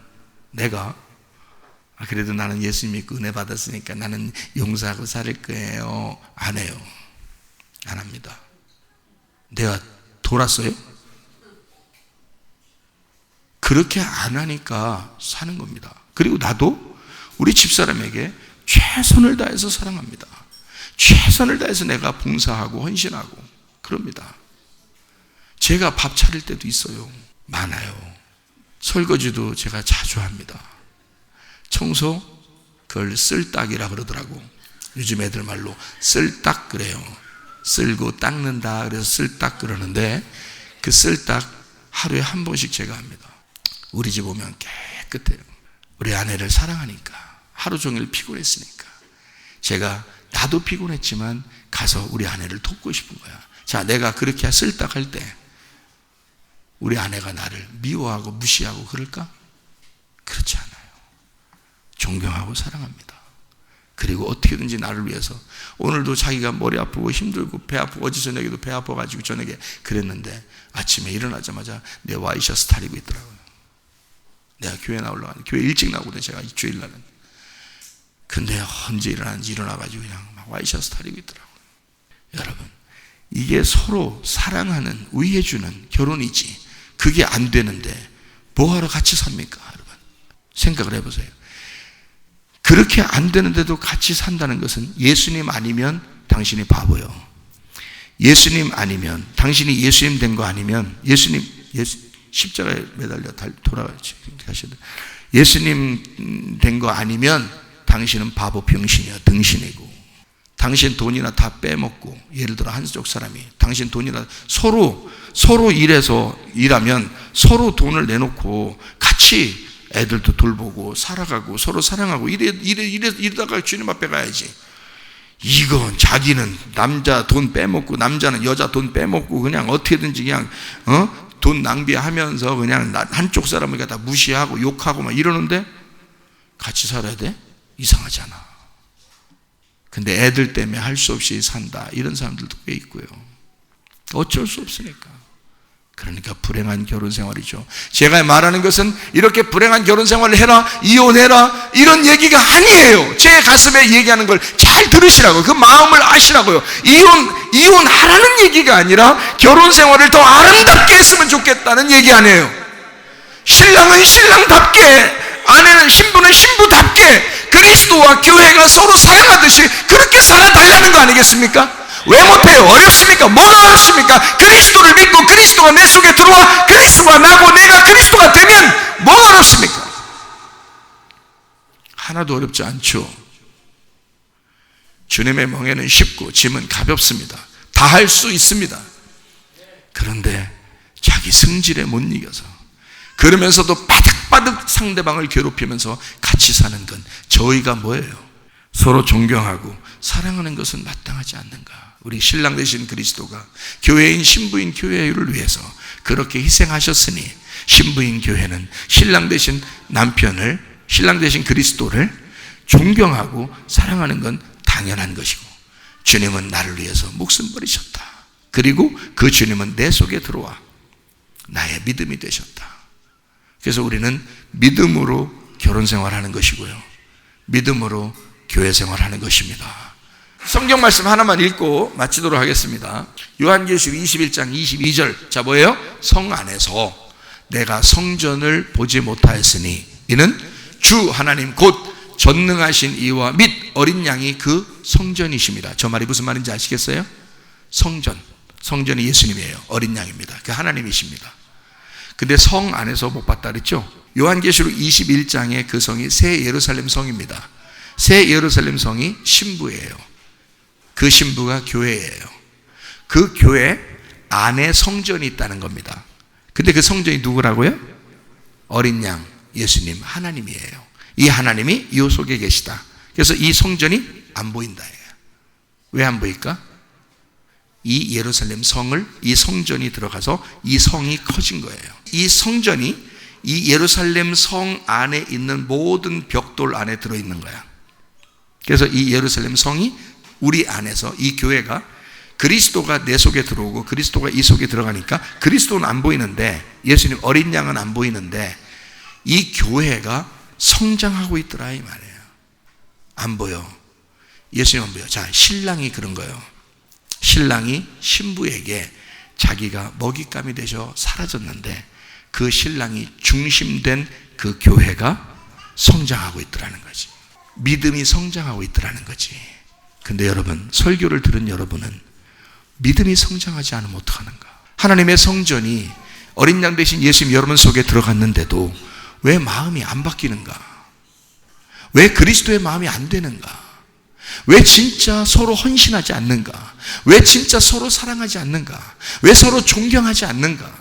내가 그래도 나는 예수님 믿고 은혜 받았으니까 나는 용서하고 살 거예요. 안 해요. 안 합니다. 내가 돌았어요? 그렇게 안 하니까 사는 겁니다. 그리고 나도 우리 집사람에게 최선을 다해서 사랑합니다. 최선을 다해서 내가 봉사하고 헌신하고 그럽니다. 제가 밥 차릴 때도 있어요. 많아요. 설거지도 제가 자주 합니다. 청소, 그걸 쓸딱이라 그러더라고. 요즘 애들 말로 쓸딱 그래요. 쓸고 닦는다 그래서 쓸딱 그러는데, 그 쓸딱 하루에 한 번씩 제가 합니다. 우리 집 오면 깨끗해요. 우리 아내를 사랑하니까, 하루 종일 피곤했으니까. 제가 나도 피곤했지만 가서 우리 아내를 돕고 싶은 거야. 자, 내가 그렇게 쓸딱할 때 우리 아내가 나를 미워하고 무시하고 그럴까? 그렇지 않아요. 존경하고 사랑합니다. 그리고 어떻게든지 나를 위해서, 오늘도 자기가 머리 아프고 힘들고 배 아프고, 어제 저녁에도 배 아파가지고 저녁에 그랬는데 아침에 일어나자마자 내 와이셔츠 다리고 있더라고요. 내가 교회 나오려고, 교회 일찍 나오거든요, 제가 주일날은. 근데 언제 일어나는지 일어나가지고 그냥 막 와이셔츠 다리고 있더라고요. 여러분, 이게 서로 사랑하는, 위해주는 결혼이지, 그게 안 되는데 뭐하러 같이 삽니까? 여러분, 생각을 해보세요. 그렇게 안 되는데도 같이 산다는 것은, 예수님 아니면 당신이 바보요. 예수님 아니면, 당신이 예수님 된 거 아니면, 십자가에 매달려 돌아가야지. 예수님 된 거 아니면 당신은 바보 병신이야, 등신이고. 당신 돈이나 다 빼먹고, 예를 들어 한쪽 사람이 당신 돈이나 서로 일하면 서로 돈을 내놓고 같이 애들도 돌보고 살아가고 서로 사랑하고 이러다가 주님 앞에 가야지. 이건 자기는 남자 돈 빼먹고, 남자는 여자 돈 빼먹고, 그냥 어떻게든지 그냥 돈 낭비하면서 그냥 한쪽 사람을 갖다 무시하고 욕하고 막 이러는데 같이 살아야 돼? 이상하잖아. 근데 애들 때문에 할 수 없이 산다, 이런 사람들도 꽤 있고요. 어쩔 수 없으니까. 그러니까 불행한 결혼 생활이죠. 제가 말하는 것은 이렇게 불행한 결혼 생활을 해라, 이혼해라, 이런 얘기가 아니에요. 제 가슴에 얘기하는 걸 잘 들으시라고요. 그 마음을 아시라고요. 이혼하라는 얘기가 아니라 결혼 생활을 더 아름답게 했으면 좋겠다는 얘기 아니에요. 신랑은 신랑답게, 아내는 신부는 신부답게, 그리스도와 교회가 서로 사랑하듯이 그렇게 살아달라는 거 아니겠습니까? 왜 못해요? 어렵습니까? 뭐가 어렵습니까? 그리스도를 믿고 그리스도가 내 속에 들어와 그리스도가 나고 내가 그리스도가 되면 뭐가 어렵습니까? 하나도 어렵지 않죠. 주님의 멍에는 쉽고 짐은 가볍습니다. 다 할 수 있습니다. 그런데 자기 승질에 못 이겨서, 그러면서도 바득바득 상대방을 괴롭히면서 같이 사는 건 저희가 뭐예요? 서로 존경하고 사랑하는 것은 마땅하지 않는가? 우리 신랑 되신 그리스도가 교회인 신부인 교회를 위해서 그렇게 희생하셨으니, 신부인 교회는 신랑 되신 남편을, 신랑 되신 그리스도를 존경하고 사랑하는 건 당연한 것이고, 주님은 나를 위해서 목숨 버리셨다. 그리고 그 주님은 내 속에 들어와 나의 믿음이 되셨다. 그래서 우리는 믿음으로 결혼 생활하는 것이고요, 믿음으로 교회 생활하는 것입니다. 성경 말씀 하나만 읽고 마치도록 하겠습니다. 요한계시록 21장 22절. 자, 뭐예요? 성 안에서 내가 성전을 보지 못하였으니 이는 주 하나님 곧 전능하신 이와 및 어린 양이 그 성전이십니다. 저 말이 무슨 말인지 아시겠어요? 성전이 예수님이에요. 어린 양입니다. 그 하나님이십니다. 근데 성 안에서 못 봤다 그랬죠? 요한계시록 21장의 그 성이 새 예루살렘 성입니다. 새 예루살렘 성이 신부예요. 그 신부가 교회예요. 그 교회 안에 성전이 있다는 겁니다. 근데 그 성전이 누구라고요? 어린 양 예수님, 하나님이에요. 이 하나님이 이 속에 계시다. 그래서 이 성전이 안 보인다. 왜 안 보일까? 이 예루살렘 성을, 이 성전이 들어가서 이 성이 커진 거예요. 이 성전이 이 예루살렘 성 안에 있는 모든 벽돌 안에 들어있는 거야. 그래서 이 예루살렘 성이 우리 안에서, 이 교회가, 그리스도가 내 속에 들어오고 그리스도가 이 속에 들어가니까 그리스도는 안 보이는데, 예수님 어린 양은 안 보이는데 이 교회가 성장하고 있더라, 이 말이에요. 안 보여. 예수님 안 보여. 자, 신랑이 그런 거예요. 신랑이 신부에게 자기가 먹잇감이 되셔 사라졌는데 그 신랑이 중심된 그 교회가 성장하고 있더라는 거지. 믿음이 성장하고 있더라는 거지. 근데 여러분, 설교를 들은 여러분은 믿음이 성장하지 않으면 어떡하는가? 하나님의 성전이 어린 양 대신 예수님 여러분 속에 들어갔는데도 왜 마음이 안 바뀌는가? 왜 그리스도의 마음이 안 되는가? 왜 진짜 서로 헌신하지 않는가? 왜 진짜 서로 사랑하지 않는가? 왜 서로 존경하지 않는가?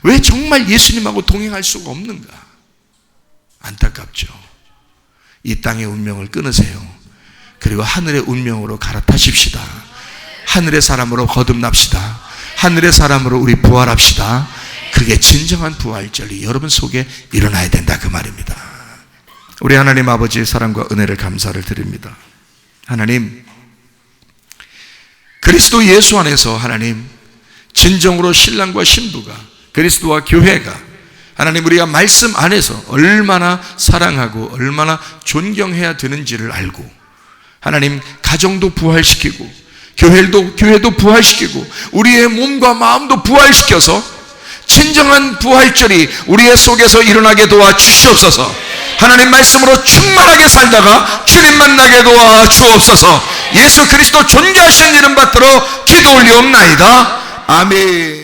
왜 정말 예수님하고 동행할 수가 없는가? 안타깝죠. 이 땅의 운명을 끊으세요. 그리고 하늘의 운명으로 갈아타십시다. 하늘의 사람으로 거듭납시다. 하늘의 사람으로 우리 부활합시다. 그게 진정한 부활절이 여러분 속에 일어나야 된다, 그 말입니다. 우리 하나님 아버지의 사랑과 은혜를 감사를 드립니다. 하나님, 그리스도 예수 안에서 하나님 진정으로 신랑과 신부가, 그리스도와 교회가 하나님 우리가 말씀 안에서 얼마나 사랑하고 얼마나 존경해야 되는지를 알고 하나님 가정도 부활시키고 교회도 부활시키고 우리의 몸과 마음도 부활시켜서 진정한 부활절이 우리의 속에서 일어나게 도와주시옵소서. 하나님 말씀으로 충만하게 살다가 주님 만나게 도와주옵소서. 예수 그리스도 존귀하신 이름 받들어 기도 올리옵나이다. 아멘.